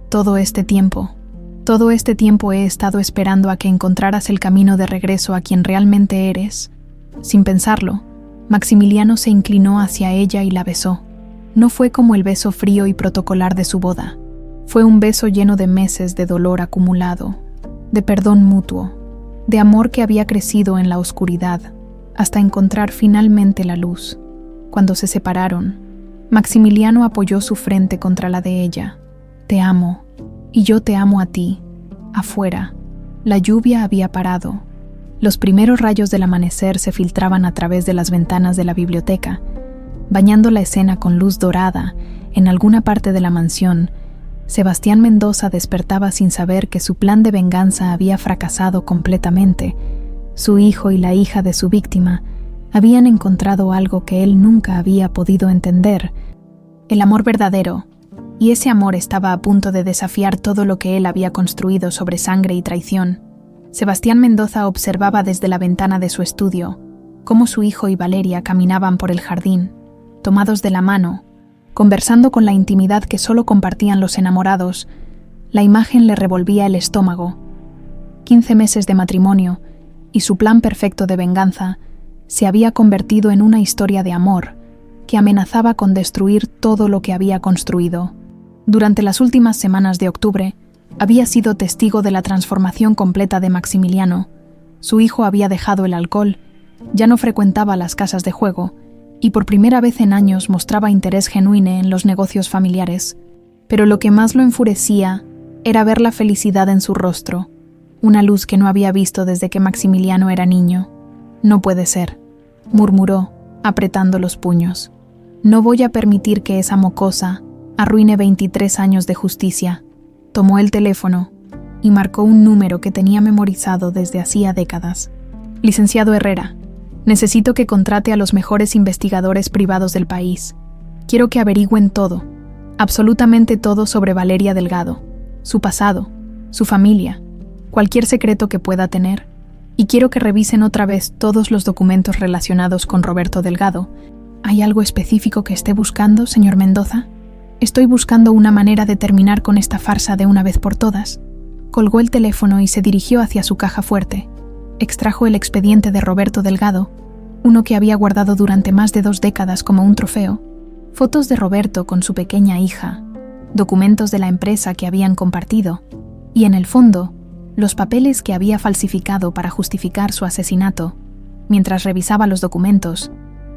Todo este tiempo he estado esperando a que encontraras el camino de regreso a quien realmente eres. Sin pensarlo, Maximiliano se inclinó hacia ella y la besó. No fue como el beso frío y protocolar de su boda. Fue un beso lleno de meses de dolor acumulado, de perdón mutuo, de amor que había crecido en la oscuridad, hasta encontrar finalmente la luz. Cuando se separaron, Maximiliano apoyó su frente contra la de ella. «Te amo, y yo te amo a ti». Afuera, la lluvia había parado. Los primeros rayos del amanecer se filtraban a través de las ventanas de la biblioteca, bañando la escena con luz dorada. En alguna parte de la mansión, Sebastián Mendoza despertaba sin saber que su plan de venganza había fracasado completamente. Su hijo y la hija de su víctima habían encontrado algo que él nunca había podido entender: el amor verdadero, y ese amor estaba a punto de desafiar todo lo que él había construido sobre sangre y traición. Sebastián Mendoza observaba desde la ventana de su estudio cómo su hijo y Valeria caminaban por el jardín, tomados de la mano, conversando con la intimidad que solo compartían los enamorados. La imagen le revolvía el estómago. 15 meses de matrimonio y su plan perfecto de venganza se había convertido en una historia de amor que amenazaba con destruir todo lo que había construido. Durante las últimas semanas de octubre, había sido testigo de la transformación completa de Maximiliano. Su hijo había dejado el alcohol, ya no frecuentaba las casas de juego y por primera vez en años mostraba interés genuino en los negocios familiares. Pero lo que más lo enfurecía era ver la felicidad en su rostro, una luz que no había visto desde que Maximiliano era niño. «No puede ser», murmuró, apretando los puños. «No voy a permitir que esa mocosa arruine 23 años de justicia». Tomó el teléfono y marcó un número que tenía memorizado desde hacía décadas. «Licenciado Herrera, necesito que contrate a los mejores investigadores privados del país. Quiero que averigüen todo, absolutamente todo sobre Valeria Delgado, su pasado, su familia, cualquier secreto que pueda tener, y quiero que revisen otra vez todos los documentos relacionados con Roberto Delgado». «¿Hay algo específico que esté buscando, señor Mendoza?» «Estoy buscando una manera de terminar con esta farsa de una vez por todas». Colgó el teléfono y se dirigió hacia su caja fuerte. Extrajo el expediente de Roberto Delgado, uno que había guardado durante más de 2 décadas como un trofeo, fotos de Roberto con su pequeña hija, documentos de la empresa que habían compartido, y en el fondo, los papeles que había falsificado para justificar su asesinato. Mientras revisaba los documentos,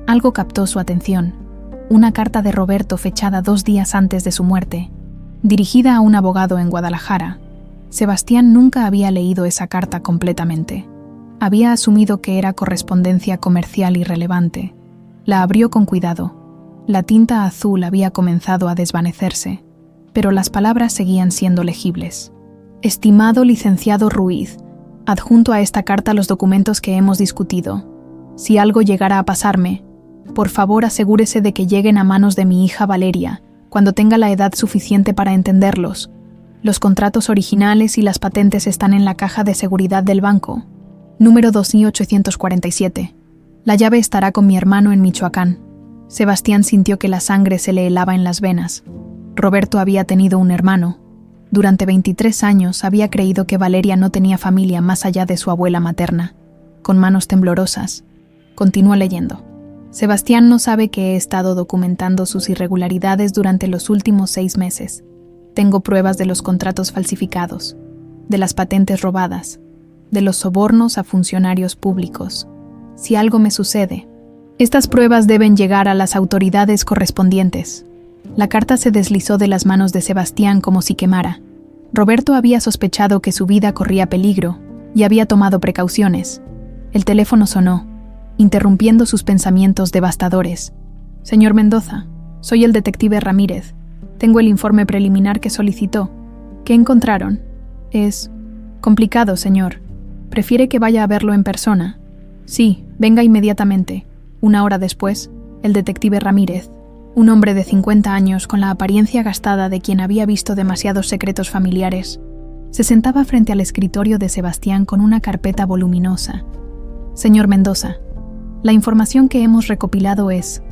algo captó su atención: una carta de Roberto fechada 2 días antes de su muerte, dirigida a un abogado en Guadalajara. Sebastián nunca había leído esa carta completamente. Había asumido que era correspondencia comercial irrelevante. La abrió con cuidado. La tinta azul había comenzado a desvanecerse, pero las palabras seguían siendo legibles. «Estimado licenciado Ruiz, adjunto a esta carta los documentos que hemos discutido. Si algo llegara a pasarme, por favor asegúrese de que lleguen a manos de mi hija Valeria cuando tenga la edad suficiente para entenderlos. Los contratos originales y las patentes están en la caja de seguridad del banco. Número 2847. La llave estará con mi hermano en Michoacán». Sebastián sintió que la sangre se le helaba en las venas. Roberto había tenido un hermano. Durante 23 años había creído que Valeria no tenía familia más allá de su abuela materna. Con manos temblorosas, continuó leyendo. «Sebastián no sabe que he estado documentando sus irregularidades durante los últimos 6 meses. Tengo pruebas de los contratos falsificados, de las patentes robadas, de los sobornos a funcionarios públicos. Si algo me sucede, estas pruebas deben llegar a las autoridades correspondientes». La carta se deslizó de las manos de Sebastián como si quemara. Roberto había sospechado que su vida corría peligro y había tomado precauciones. El teléfono sonó, interrumpiendo sus pensamientos devastadores. «Señor Mendoza, soy el detective Ramírez. Tengo el informe preliminar que solicitó. ¿Qué encontraron?» «Es complicado, señor. ¿Prefiere que vaya a verlo en persona?» «Sí, venga inmediatamente». 1 hora después, el detective Ramírez, un hombre de 50 años con la apariencia gastada de quien había visto demasiados secretos familiares, se sentaba frente al escritorio de Sebastián con una carpeta voluminosa. «Señor Mendoza, la información que hemos recopilado es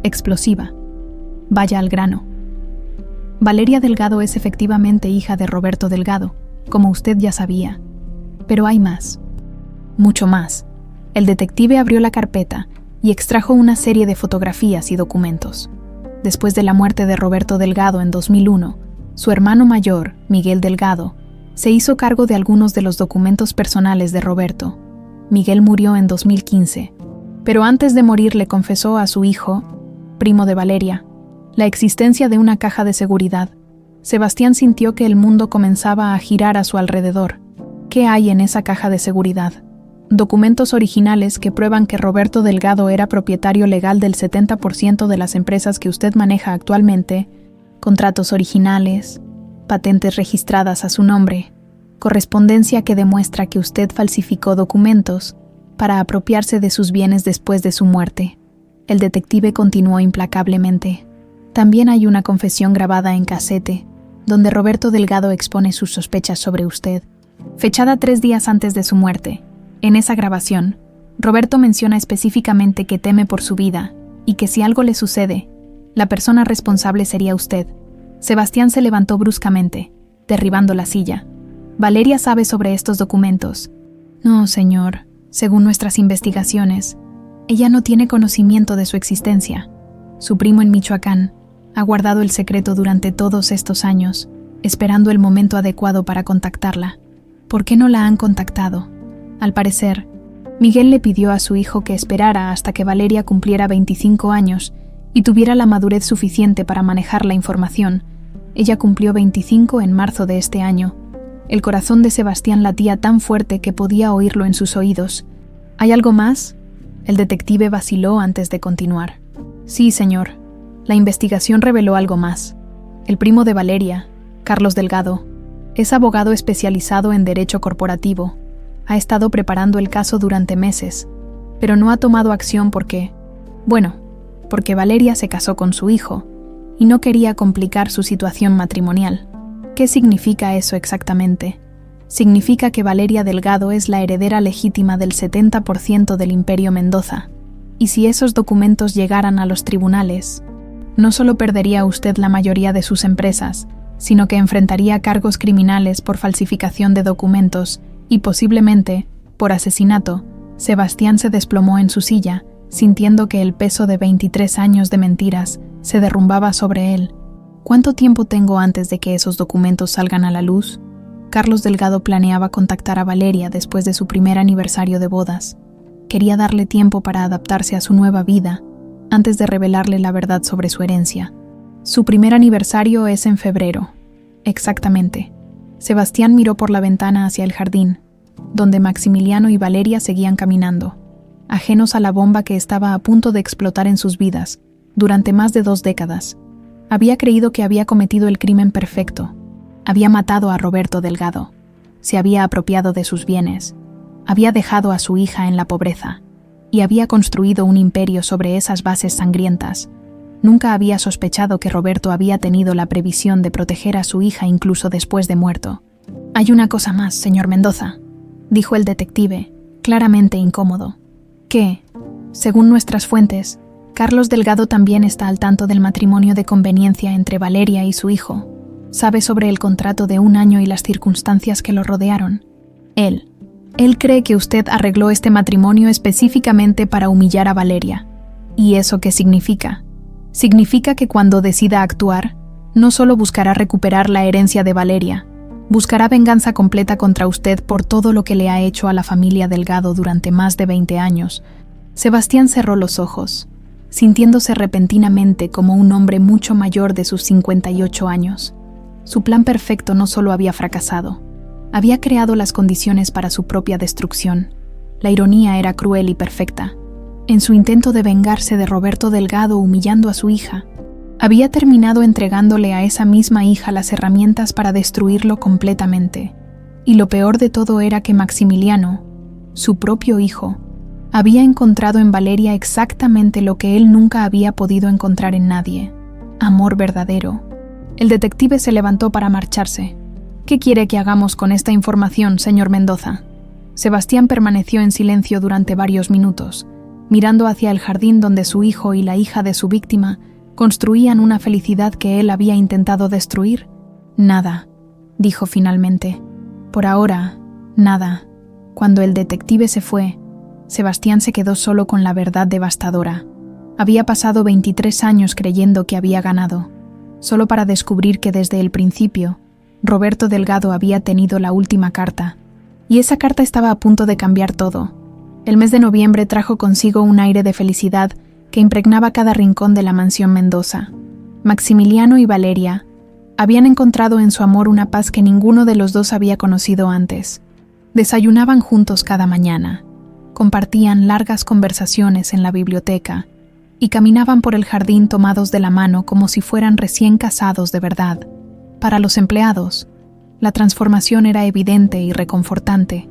explosiva. Vaya al grano. Valeria Delgado es efectivamente hija de Roberto Delgado, como usted ya sabía. Pero hay más. Mucho más». El detective abrió la carpeta y extrajo una serie de fotografías y documentos. Después de la muerte de Roberto Delgado en 2001, su hermano mayor, Miguel Delgado, Se hizo cargo de algunos de los documentos personales de Roberto. Miguel murió en 2015, pero antes de morir le confesó a su hijo, primo de Valeria, la existencia de una caja de seguridad. Sebastián sintió que el mundo comenzaba a girar a su alrededor. ¿Qué hay en esa caja de seguridad? Documentos originales que prueban que Roberto Delgado era propietario legal del 70% de las empresas que usted maneja actualmente, contratos originales, patentes registradas a su nombre, correspondencia que demuestra que usted falsificó documentos para apropiarse de sus bienes después de su muerte. El detective continuó implacablemente. También hay una confesión grabada en casete, donde Roberto Delgado expone sus sospechas sobre usted, fechada 3 días antes de su muerte. En esa grabación, Roberto menciona específicamente que teme por su vida y que si algo le sucede, la persona responsable sería usted. Sebastián se levantó bruscamente, derribando la silla. ¿Valeria sabe sobre estos documentos? No, señor. Según nuestras investigaciones, ella no tiene conocimiento de su existencia. Su primo en Michoacán ha guardado el secreto durante todos estos años, esperando el momento adecuado para contactarla. ¿Por qué no la han contactado? Al parecer, Miguel le pidió a su hijo que esperara hasta que Valeria cumpliera 25 años y tuviera la madurez suficiente para manejar la información. Ella cumplió 25 en marzo de este año. El corazón de Sebastián latía tan fuerte que podía oírlo en sus oídos. ¿Hay algo más? El detective vaciló antes de continuar. Sí, señor. La investigación reveló algo más. El primo de Valeria, Carlos Delgado, es abogado especializado en derecho corporativo. Ha estado preparando el caso durante meses, pero no ha tomado acción porque Valeria se casó con su hijo y no quería complicar su situación matrimonial. ¿Qué significa eso exactamente? Significa que Valeria Delgado es la heredera legítima del 70% del Imperio Mendoza, y si esos documentos llegaran a los tribunales, no solo perdería usted la mayoría de sus empresas, sino que enfrentaría cargos criminales por falsificación de documentos y posiblemente, por asesinato. Sebastián se desplomó en su silla, sintiendo que el peso de 23 años de mentiras se derrumbaba sobre él. ¿Cuánto tiempo tengo antes de que esos documentos salgan a la luz? Carlos Delgado planeaba contactar a Valeria después de su primer aniversario de bodas. Quería darle tiempo para adaptarse a su nueva vida, antes de revelarle la verdad sobre su herencia. Su primer aniversario es en febrero. Exactamente. Sebastián miró por la ventana hacia el jardín, donde Maximiliano y Valeria seguían caminando, ajenos a la bomba que estaba a punto de explotar en sus vidas, durante más de 2 décadas. Había creído que había cometido el crimen perfecto. Había matado a Roberto Delgado. Se había apropiado de sus bienes. Había dejado a su hija en la pobreza. Y había construido un imperio sobre esas bases sangrientas. Nunca había sospechado que Roberto había tenido la previsión de proteger a su hija incluso después de muerto. «Hay una cosa más, señor Mendoza», dijo el detective, claramente incómodo. «Que, según nuestras fuentes, Carlos Delgado también está al tanto del matrimonio de conveniencia entre Valeria y su hijo. Sabe sobre el contrato de 1 año y las circunstancias que lo rodearon. Él cree que usted arregló este matrimonio específicamente para humillar a Valeria. ¿Y eso qué significa? Significa que cuando decida actuar, no solo buscará recuperar la herencia de Valeria, buscará venganza completa contra usted por todo lo que le ha hecho a la familia Delgado durante más de 20 años. Sebastián cerró los ojos, sintiéndose repentinamente como un hombre mucho mayor de sus 58 años. Su plan perfecto no solo había fracasado, había creado las condiciones para su propia destrucción. La ironía era cruel y perfecta. En su intento de vengarse de Roberto Delgado humillando a su hija, había terminado entregándole a esa misma hija las herramientas para destruirlo completamente. Y lo peor de todo era que Maximiliano, su propio hijo, había encontrado en Valeria exactamente lo que él nunca había podido encontrar en nadie: amor verdadero. El detective se levantó para marcharse. ¿Qué quiere que hagamos con esta información, señor Mendoza? Sebastián permaneció en silencio durante varios minutos, mirando hacia el jardín donde su hijo y la hija de su víctima construían una felicidad que él había intentado destruir. Nada, dijo finalmente. Por ahora, nada. Cuando el detective se fue, Sebastián se quedó solo con la verdad devastadora. Había pasado 23 años creyendo que había ganado, solo para descubrir que desde el principio Roberto Delgado había tenido la última carta, y esa carta estaba a punto de cambiar todo. El mes de noviembre trajo consigo un aire de felicidad que impregnaba cada rincón de la mansión Mendoza. Maximiliano y Valeria habían encontrado en su amor una paz que ninguno de los dos había conocido antes. Desayunaban juntos cada mañana, compartían largas conversaciones en la biblioteca y caminaban por el jardín tomados de la mano como si fueran recién casados de verdad. Para los empleados, la transformación era evidente y reconfortante.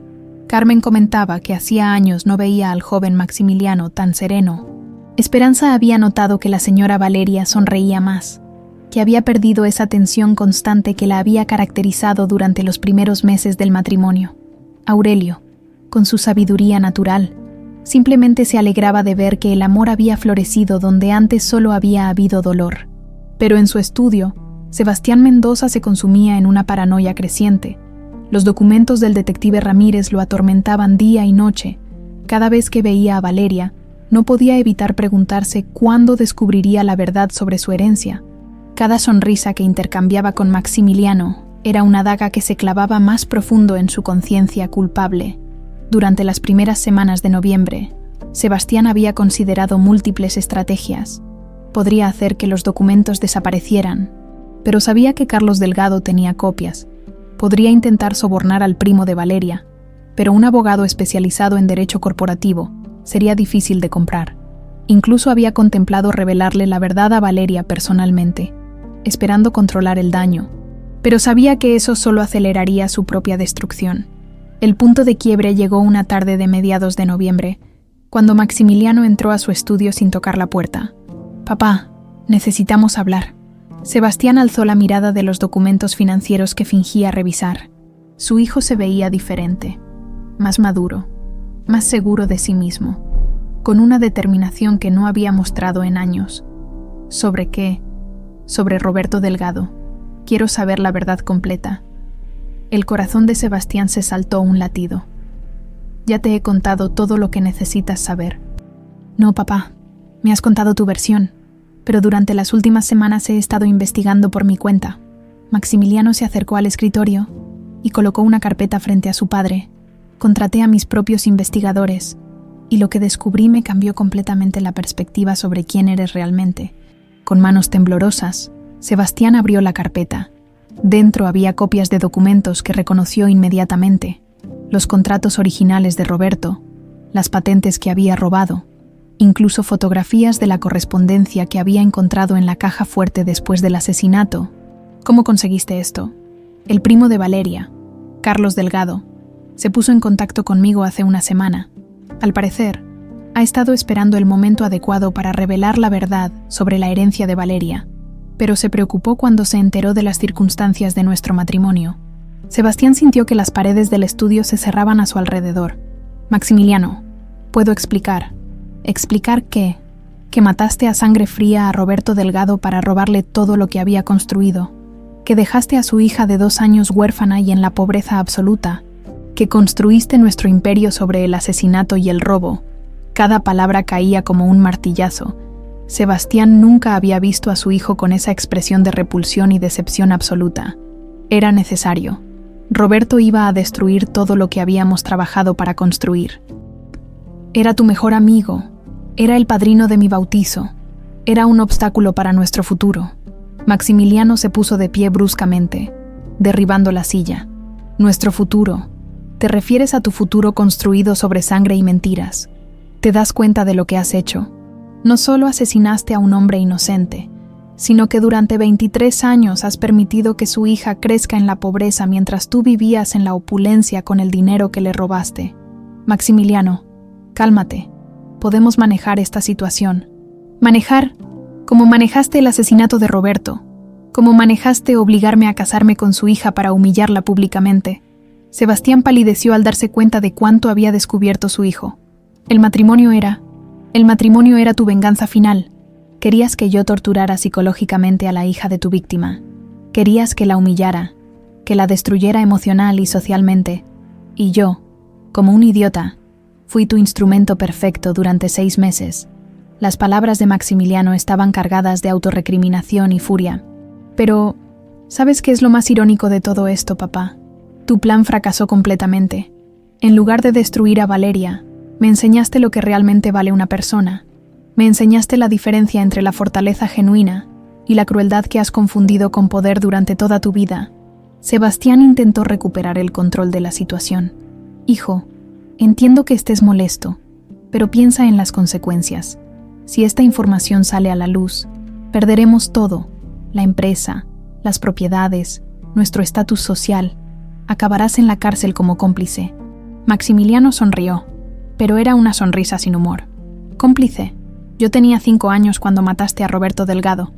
Carmen comentaba que hacía años no veía al joven Maximiliano tan sereno. Esperanza había notado que la señora Valeria sonreía más, que había perdido esa tensión constante que la había caracterizado durante los primeros meses del matrimonio. Aurelio, con su sabiduría natural, simplemente se alegraba de ver que el amor había florecido donde antes solo había habido dolor. Pero en su estudio, Sebastián Mendoza se consumía en una paranoia creciente. Los documentos del detective Ramírez lo atormentaban día y noche. Cada vez que veía a Valeria, no podía evitar preguntarse cuándo descubriría la verdad sobre su herencia. Cada sonrisa que intercambiaba con Maximiliano era una daga que se clavaba más profundo en su conciencia culpable. Durante las primeras semanas de noviembre, Sebastián había considerado múltiples estrategias. Podría hacer que los documentos desaparecieran, pero sabía que Carlos Delgado tenía copias. Podría intentar sobornar al primo de Valeria, pero un abogado especializado en derecho corporativo sería difícil de comprar. Incluso había contemplado revelarle la verdad a Valeria personalmente, esperando controlar el daño, pero sabía que eso solo aceleraría su propia destrucción. El punto de quiebre llegó una tarde de mediados de noviembre, cuando Maximiliano entró a su estudio sin tocar la puerta. «Papá, necesitamos hablar». Sebastián alzó la mirada de los documentos financieros que fingía revisar. Su hijo se veía diferente, más maduro, más seguro de sí mismo, con una determinación que no había mostrado en años. ¿Sobre qué? Sobre Roberto Delgado. Quiero saber la verdad completa. El corazón de Sebastián se saltó un latido. Ya te he contado todo lo que necesitas saber. No, papá, me has contado tu versión, pero durante las últimas semanas he estado investigando por mi cuenta. Maximiliano se acercó al escritorio y colocó una carpeta frente a su padre. Contraté a mis propios investigadores y lo que descubrí me cambió completamente la perspectiva sobre quién eres realmente. Con manos temblorosas, Sebastián abrió la carpeta. Dentro había copias de documentos que reconoció inmediatamente, los contratos originales de Roberto, las patentes que había robado, incluso fotografías de la correspondencia que había encontrado en la caja fuerte después del asesinato. ¿Cómo conseguiste esto? El primo de Valeria, Carlos Delgado, se puso en contacto conmigo hace una semana. Al parecer, ha estado esperando el momento adecuado para revelar la verdad sobre la herencia de Valeria, pero se preocupó cuando se enteró de las circunstancias de nuestro matrimonio. Sebastián sintió que las paredes del estudio se cerraban a su alrededor. Maximiliano, puedo explicar. ¿Explicar qué? Que mataste a sangre fría a Roberto Delgado para robarle todo lo que había construido. Que dejaste a su hija de 2 años huérfana y en la pobreza absoluta. Que construiste nuestro imperio sobre el asesinato y el robo. Cada palabra caía como un martillazo. Sebastián nunca había visto a su hijo con esa expresión de repulsión y decepción absoluta. Era necesario. Roberto iba a destruir todo lo que habíamos trabajado para construir. Era tu mejor amigo. Era el padrino de mi bautizo. Era un obstáculo para nuestro futuro. Maximiliano se puso de pie bruscamente, derribando la silla. Nuestro futuro. Te refieres a tu futuro construido sobre sangre y mentiras. ¿Te das cuenta de lo que has hecho? No solo asesinaste a un hombre inocente, sino que durante 23 años has permitido que su hija crezca en la pobreza mientras tú vivías en la opulencia con el dinero que le robaste. Maximiliano, cálmate. Podemos manejar esta situación. Manejar, como manejaste el asesinato de Roberto, como manejaste obligarme a casarme con su hija para humillarla públicamente. Sebastián palideció al darse cuenta de cuánto había descubierto su hijo. El matrimonio era tu venganza final. Querías que yo torturara psicológicamente a la hija de tu víctima. Querías que la humillara, que la destruyera emocional y socialmente. Y yo, como un idiota, fui tu instrumento perfecto durante 6 meses. Las palabras de Maximiliano estaban cargadas de autorrecriminación y furia. Pero, ¿Sabes qué es lo más irónico de todo esto, papá? Tu plan fracasó completamente. En lugar de destruir a Valeria, me enseñaste lo que realmente vale una persona. Me enseñaste la diferencia entre la fortaleza genuina y la crueldad que has confundido con poder durante toda tu vida. Sebastián intentó recuperar el control de la situación. Hijo, entiendo que estés molesto, pero piensa en las consecuencias. Si esta información sale a la luz, perderemos todo: la empresa, las propiedades, nuestro estatus social. Acabarás en la cárcel como cómplice. Maximiliano sonrió, pero era una sonrisa sin humor. ¿Cómplice? Yo tenía 5 años cuando mataste a Roberto Delgado.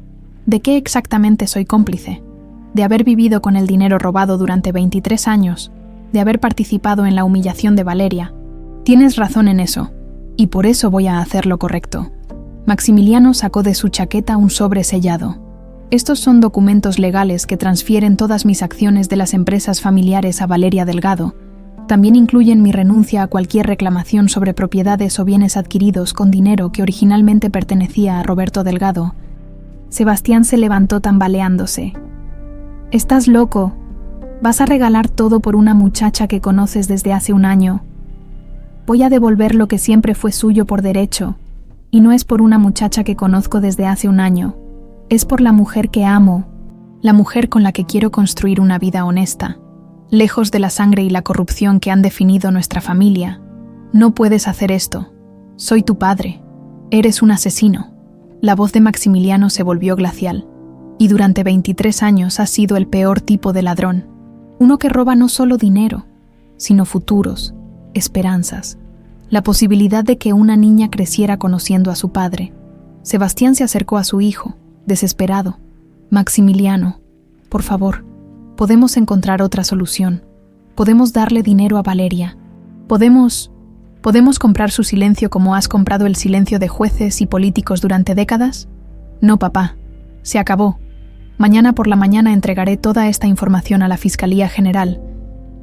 ¿De qué exactamente soy cómplice? De haber vivido con el dinero robado durante 23 años, de haber participado en la humillación de Valeria. Tienes razón en eso, y por eso voy a hacer lo correcto. Maximiliano sacó de su chaqueta un sobre sellado. Estos son documentos legales que transfieren todas mis acciones de las empresas familiares a Valeria Delgado. También incluyen mi renuncia a cualquier reclamación sobre propiedades o bienes adquiridos con dinero que originalmente pertenecía a Roberto Delgado. Sebastián se levantó tambaleándose. «Estás loco. Vas a regalar todo por una muchacha que conoces desde hace un año. Voy a devolver lo que siempre fue suyo por derecho, y no es por una muchacha que conozco desde hace un año. Es por la mujer que amo, la mujer con la que quiero construir una vida honesta. Lejos de la sangre y la corrupción que han definido nuestra familia. No puedes hacer esto. Soy tu padre. Eres un asesino». La voz de Maximiliano se volvió glacial. «Y durante 23 años has sido el peor tipo de ladrón. Uno que roba no solo dinero, sino futuros, esperanzas, la posibilidad de que una niña creciera conociendo a su padre». Sebastián se acercó a su hijo, desesperado. «Maximiliano, por favor, podemos encontrar otra solución. Podemos darle dinero a Valeria. Podemos comprar su silencio como has comprado el silencio de jueces y políticos durante décadas». «No, papá. Se acabó. Mañana por la mañana entregaré toda esta información a la Fiscalía General,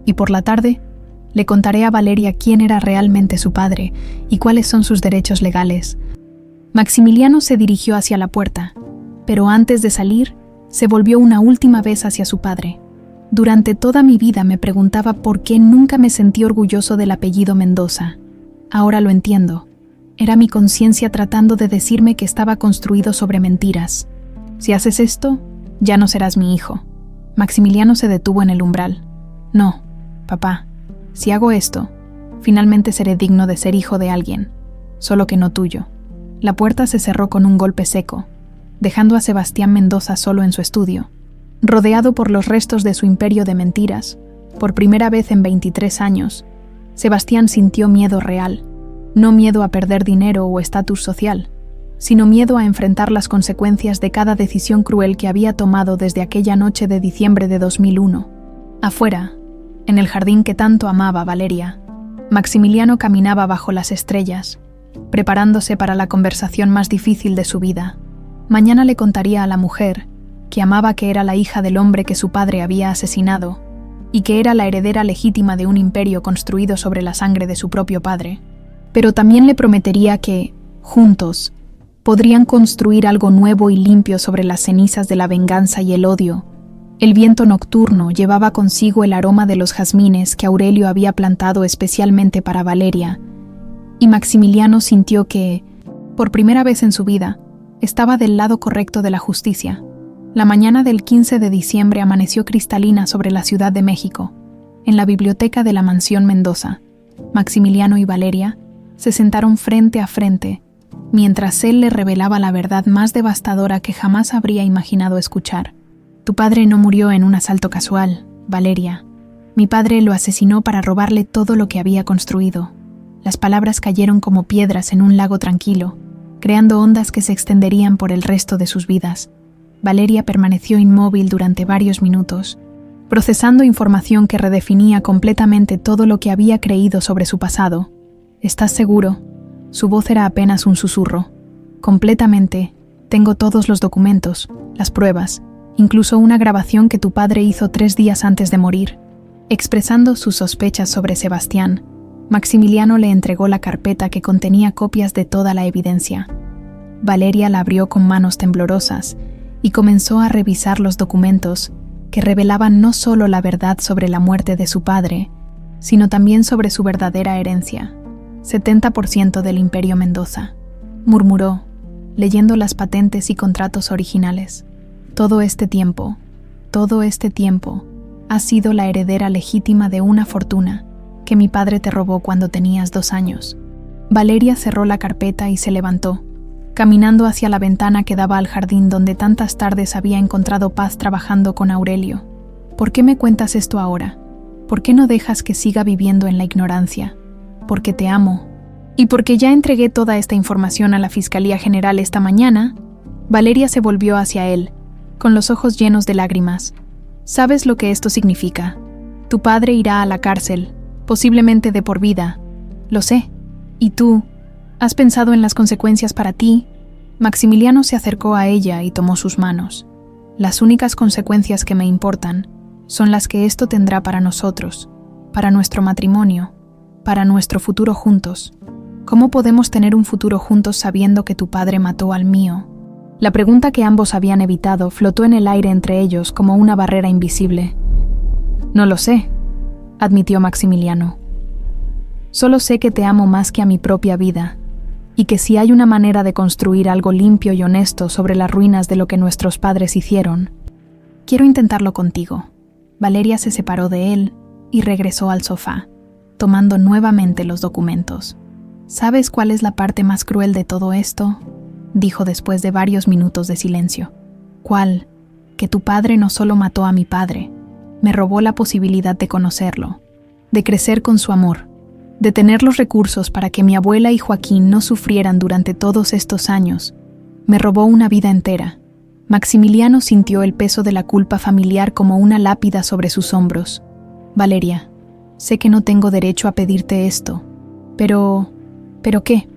y por la tarde le contaré a Valeria quién era realmente su padre y cuáles son sus derechos legales». Maximiliano se dirigió hacia la puerta, pero antes de salir, se volvió una última vez hacia su padre. «Durante toda mi vida me preguntaba por qué nunca me sentí orgulloso del apellido Mendoza. Ahora lo entiendo. Era mi conciencia tratando de decirme que estaba construido sobre mentiras. Si haces esto, ya no serás mi hijo». Maximiliano se detuvo en el umbral. «No, papá. Si hago esto, finalmente seré digno de ser hijo de alguien, solo que no tuyo». La puerta se cerró con un golpe seco, dejando a Sebastián Mendoza solo en su estudio, rodeado por los restos de su imperio de mentiras. Por primera vez en 23 años, Sebastián sintió miedo real, no miedo a perder dinero o estatus social, sino miedo a enfrentar las consecuencias de cada decisión cruel que había tomado desde aquella noche de diciembre de 2001. Afuera, en el jardín que tanto amaba Valeria, Maximiliano caminaba bajo las estrellas, preparándose para la conversación más difícil de su vida. Mañana le contaría a la mujer que amaba que era la hija del hombre que su padre había asesinado y que era la heredera legítima de un imperio construido sobre la sangre de su propio padre. Pero también le prometería que, juntos, podrían construir algo nuevo y limpio sobre las cenizas de la venganza y el odio. El viento nocturno llevaba consigo el aroma de los jazmines que Aurelio había plantado especialmente para Valeria, y Maximiliano sintió que, por primera vez en su vida, estaba del lado correcto de la justicia. La mañana del 15 de diciembre amaneció cristalina sobre la Ciudad de México. En la biblioteca de la Mansión Mendoza, Maximiliano y Valeria se sentaron frente a frente, mientras él le revelaba la verdad más devastadora que jamás habría imaginado escuchar. «Tu padre no murió en un asalto casual, Valeria. Mi padre lo asesinó para robarle todo lo que había construido». Las palabras cayeron como piedras en un lago tranquilo, creando ondas que se extenderían por el resto de sus vidas. Valeria permaneció inmóvil durante varios minutos, procesando información que redefinía completamente todo lo que había creído sobre su pasado. «¿Estás seguro?». Su voz era apenas un susurro. «Completamente. Tengo todos los documentos, las pruebas, incluso una grabación que tu padre hizo 3 días antes de morir». Expresando sus sospechas sobre Sebastián, Maximiliano le entregó la carpeta que contenía copias de toda la evidencia. Valeria la abrió con manos temblorosas y comenzó a revisar los documentos, que revelaban no solo la verdad sobre la muerte de su padre, sino también sobre su verdadera herencia, 70% del Imperio Mendoza, murmuró, leyendo las patentes y contratos originales. Todo este tiempo, has sido la heredera legítima de una fortuna que mi padre te robó cuando tenías 2 años. Valeria cerró la carpeta y se levantó, caminando hacia la ventana que daba al jardín donde tantas tardes había encontrado paz trabajando con Aurelio. ¿Por qué me cuentas esto ahora? ¿Por qué no dejas que siga viviendo en la ignorancia? Porque te amo. Y porque ya entregué toda esta información a la Fiscalía General esta mañana, Valeria se volvió hacia él, con los ojos llenos de lágrimas. ¿Sabes lo que esto significa? Tu padre irá a la cárcel, posiblemente de por vida. Lo sé. ¿Y tú? ¿Has pensado en las consecuencias para ti? Maximiliano se acercó a ella y tomó sus manos. Las únicas consecuencias que me importan son las que esto tendrá para nosotros, para nuestro matrimonio, para nuestro futuro juntos. ¿Cómo podemos tener un futuro juntos sabiendo que tu padre mató al mío? La pregunta que ambos habían evitado flotó en el aire entre ellos como una barrera invisible. No lo sé, admitió Maximiliano. Solo sé que te amo más que a mi propia vida, y que si hay una manera de construir algo limpio y honesto sobre las ruinas de lo que nuestros padres hicieron, quiero intentarlo contigo. Valeria se separó de él y regresó al sofá, tomando nuevamente los documentos. ¿Sabes cuál es la parte más cruel de todo esto?, dijo después de varios minutos de silencio. ¿Cuál? Que tu padre no solo mató a mi padre, me robó la posibilidad de conocerlo, de crecer con su amor, de tener los recursos para que mi abuela y Joaquín no sufrieran durante todos estos años. Me robó una vida entera. Maximiliano sintió el peso de la culpa familiar como una lápida sobre sus hombros. Valeria, sé que no tengo derecho a pedirte esto, pero ¿qué?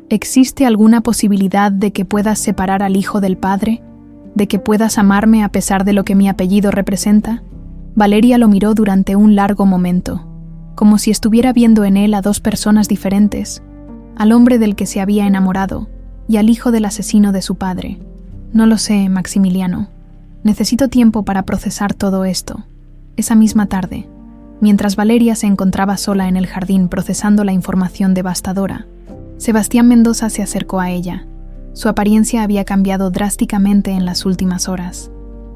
¿Existe alguna posibilidad de que puedas separar al hijo del padre? ¿De que puedas amarme a pesar de lo que mi apellido representa? Valeria lo miró durante un largo momento, como si estuviera viendo en él a 2 personas diferentes, al hombre del que se había enamorado y al hijo del asesino de su padre. No lo sé, Maximiliano. Necesito tiempo para procesar todo esto. Esa misma tarde, mientras Valeria se encontraba sola en el jardín procesando la información devastadora, Sebastián Mendoza se acercó a ella. Su apariencia había cambiado drásticamente en las últimas horas.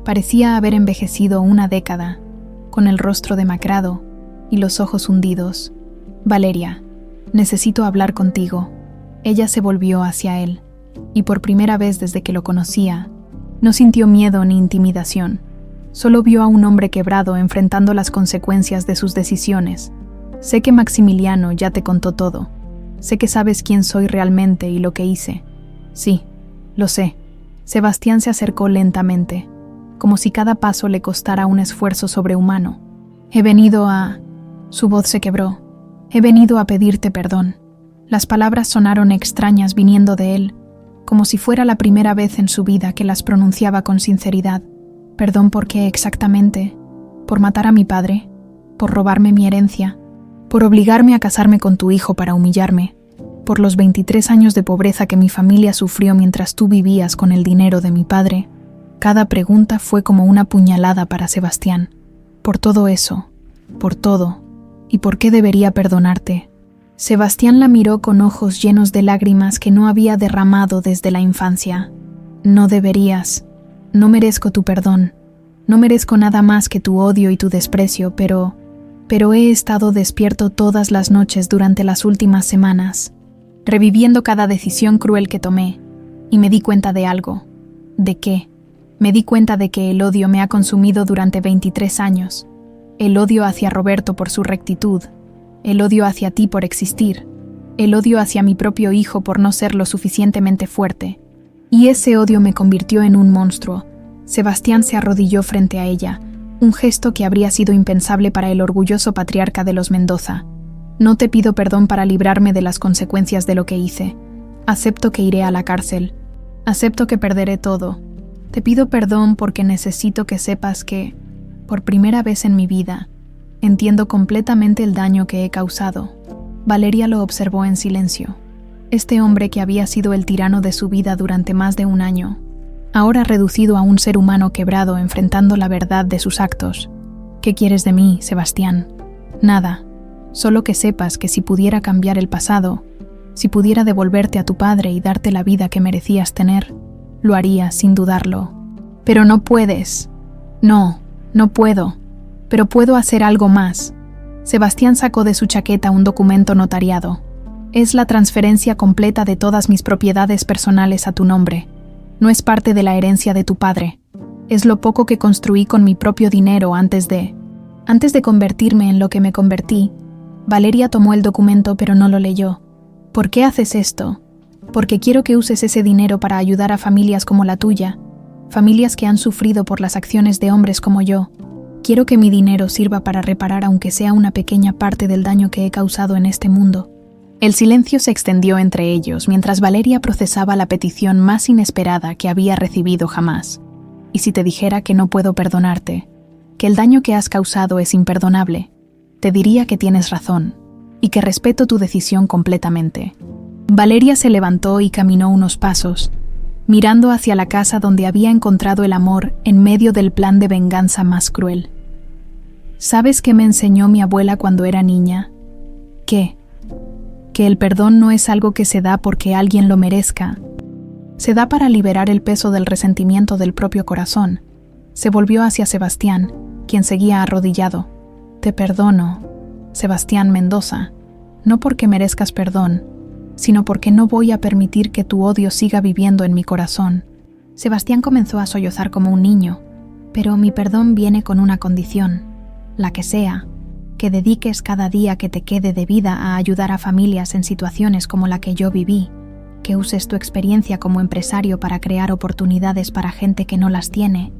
Parecía haber envejecido una década, con el rostro demacrado y los ojos hundidos. Valeria, necesito hablar contigo. Ella se volvió hacia él, y por primera vez desde que lo conocía, no sintió miedo ni intimidación. Solo vio a un hombre quebrado enfrentando las consecuencias de sus decisiones. Sé que Maximiliano ya te contó todo. Sé que sabes quién soy realmente y lo que hice. Sí, lo sé. Sebastián se acercó lentamente, como si cada paso le costara un esfuerzo sobrehumano. Su voz se quebró. He venido a pedirte perdón. Las palabras sonaron extrañas viniendo de él, como si fuera la primera vez en su vida que las pronunciaba con sinceridad. ¿Perdón por qué exactamente? ¿Por matar a mi padre? ¿Por robarme mi herencia? ¿Por obligarme a casarme con tu hijo para humillarme? ¿Por los 23 años de pobreza que mi familia sufrió mientras tú vivías con el dinero de mi padre? Cada pregunta fue como una puñalada para Sebastián. Por todo eso, por todo. ¿Y por qué debería perdonarte? Sebastián la miró con ojos llenos de lágrimas que no había derramado desde la infancia. No deberías. No merezco tu perdón. No merezco nada más que tu odio y tu desprecio, pero he estado despierto todas las noches durante las últimas semanas, reviviendo cada decisión cruel que tomé, y me di cuenta de algo. ¿De qué? Me di cuenta de que el odio me ha consumido durante 23 años. El odio hacia Roberto por su rectitud, el odio hacia ti por existir, el odio hacia mi propio hijo por no ser lo suficientemente fuerte. Y ese odio me convirtió en un monstruo. Sebastián se arrodilló frente a ella, un gesto que habría sido impensable para el orgulloso patriarca de los Mendoza. No te pido perdón para librarme de las consecuencias de lo que hice. Acepto que iré a la cárcel. Acepto que perderé todo. Te pido perdón porque necesito que sepas que, por primera vez en mi vida, entiendo completamente el daño que he causado. Valeria lo observó en silencio. Este hombre que había sido el tirano de su vida durante más de un año, ahora reducido a un ser humano quebrado enfrentando la verdad de sus actos. ¿Qué quieres de mí, Sebastián? Nada, solo que sepas que si pudiera cambiar el pasado, si pudiera devolverte a tu padre y darte la vida que merecías tener, lo haría sin dudarlo. Pero no puedes. No, no puedo. Pero puedo hacer algo más. Sebastián sacó de su chaqueta un documento notariado. Es la transferencia completa de todas mis propiedades personales a tu nombre. No es parte de la herencia de tu padre. Es lo poco que construí con mi propio dinero antes de convertirme en lo que me convertí. Valeria tomó el documento pero no lo leyó. ¿Por qué haces esto? Porque quiero que uses ese dinero para ayudar a familias como la tuya, familias que han sufrido por las acciones de hombres como yo. Quiero que mi dinero sirva para reparar aunque sea una pequeña parte del daño que he causado en este mundo. El silencio se extendió entre ellos mientras Valeria procesaba la petición más inesperada que había recibido jamás. ¿Y si te dijera que no puedo perdonarte? Que el daño que has causado es imperdonable. Te diría que tienes razón y que respeto tu decisión completamente. Valeria se levantó y caminó unos pasos, mirando hacia la casa donde había encontrado el amor en medio del plan de venganza más cruel. ¿Sabes qué me enseñó mi abuela cuando era niña? ¿Qué? Que el perdón no es algo que se da porque alguien lo merezca. Se da para liberar el peso del resentimiento del propio corazón. Se volvió hacia Sebastián, quien seguía arrodillado. Te perdono, Sebastián Mendoza, no porque merezcas perdón, sino porque no voy a permitir que tu odio siga viviendo en mi corazón. Sebastián comenzó a sollozar como un niño. Pero mi perdón viene con una condición, la que sea, que dediques cada día que te quede de vida a ayudar a familias en situaciones como la que yo viví, que uses tu experiencia como empresario para crear oportunidades para gente que no las tiene,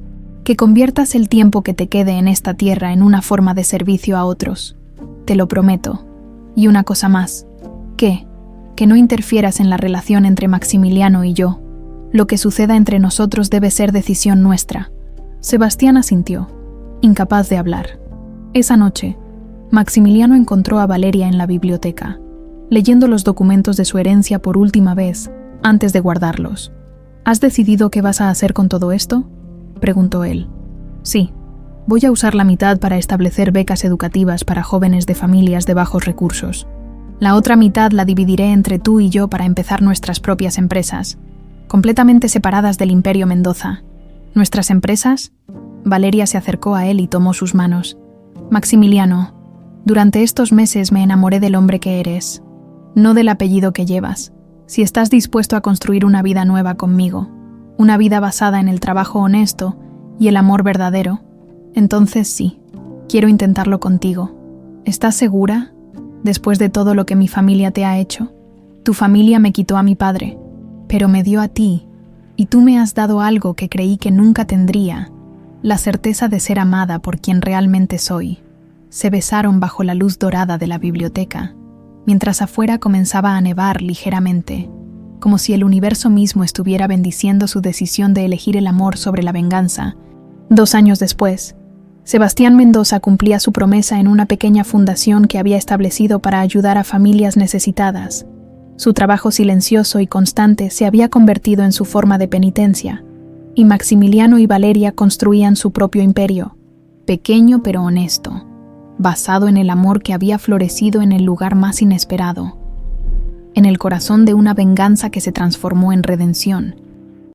que conviertas el tiempo que te quede en esta tierra en una forma de servicio a otros. Te lo prometo. Y una cosa más, que no interfieras en la relación entre Maximiliano y yo. Lo que suceda entre nosotros debe ser decisión nuestra. Sebastián asintió, incapaz de hablar. Esa noche, Maximiliano encontró a Valeria en la biblioteca, leyendo los documentos de su herencia por última vez, antes de guardarlos. ¿Has decidido qué vas a hacer con todo esto?, preguntó él. Sí, voy a usar la mitad para establecer becas educativas para jóvenes de familias de bajos recursos. La otra mitad la dividiré entre tú y yo para empezar nuestras propias empresas, completamente separadas del Imperio Mendoza. ¿Nuestras empresas? Valeria se acercó a él y tomó sus manos. Maximiliano, durante estos meses me enamoré del hombre que eres, no del apellido que llevas. Si estás dispuesto a construir una vida nueva conmigo, una vida basada en el trabajo honesto y el amor verdadero, entonces sí, quiero intentarlo contigo. ¿Estás segura? Después de todo lo que mi familia te ha hecho, tu familia me quitó a mi padre, pero me dio a ti, y tú me has dado algo que creí que nunca tendría, la certeza de ser amada por quien realmente soy. Se besaron bajo la luz dorada de la biblioteca, mientras afuera comenzaba a nevar ligeramente, como si el universo mismo estuviera bendiciendo su decisión de elegir el amor sobre la venganza. 2 años después, Sebastián Mendoza cumplía su promesa en una pequeña fundación que había establecido para ayudar a familias necesitadas. Su trabajo silencioso y constante se había convertido en su forma de penitencia, y Maximiliano y Valeria construían su propio imperio, pequeño pero honesto, basado en el amor que había florecido en el lugar más inesperado, en el corazón de una venganza que se transformó en redención,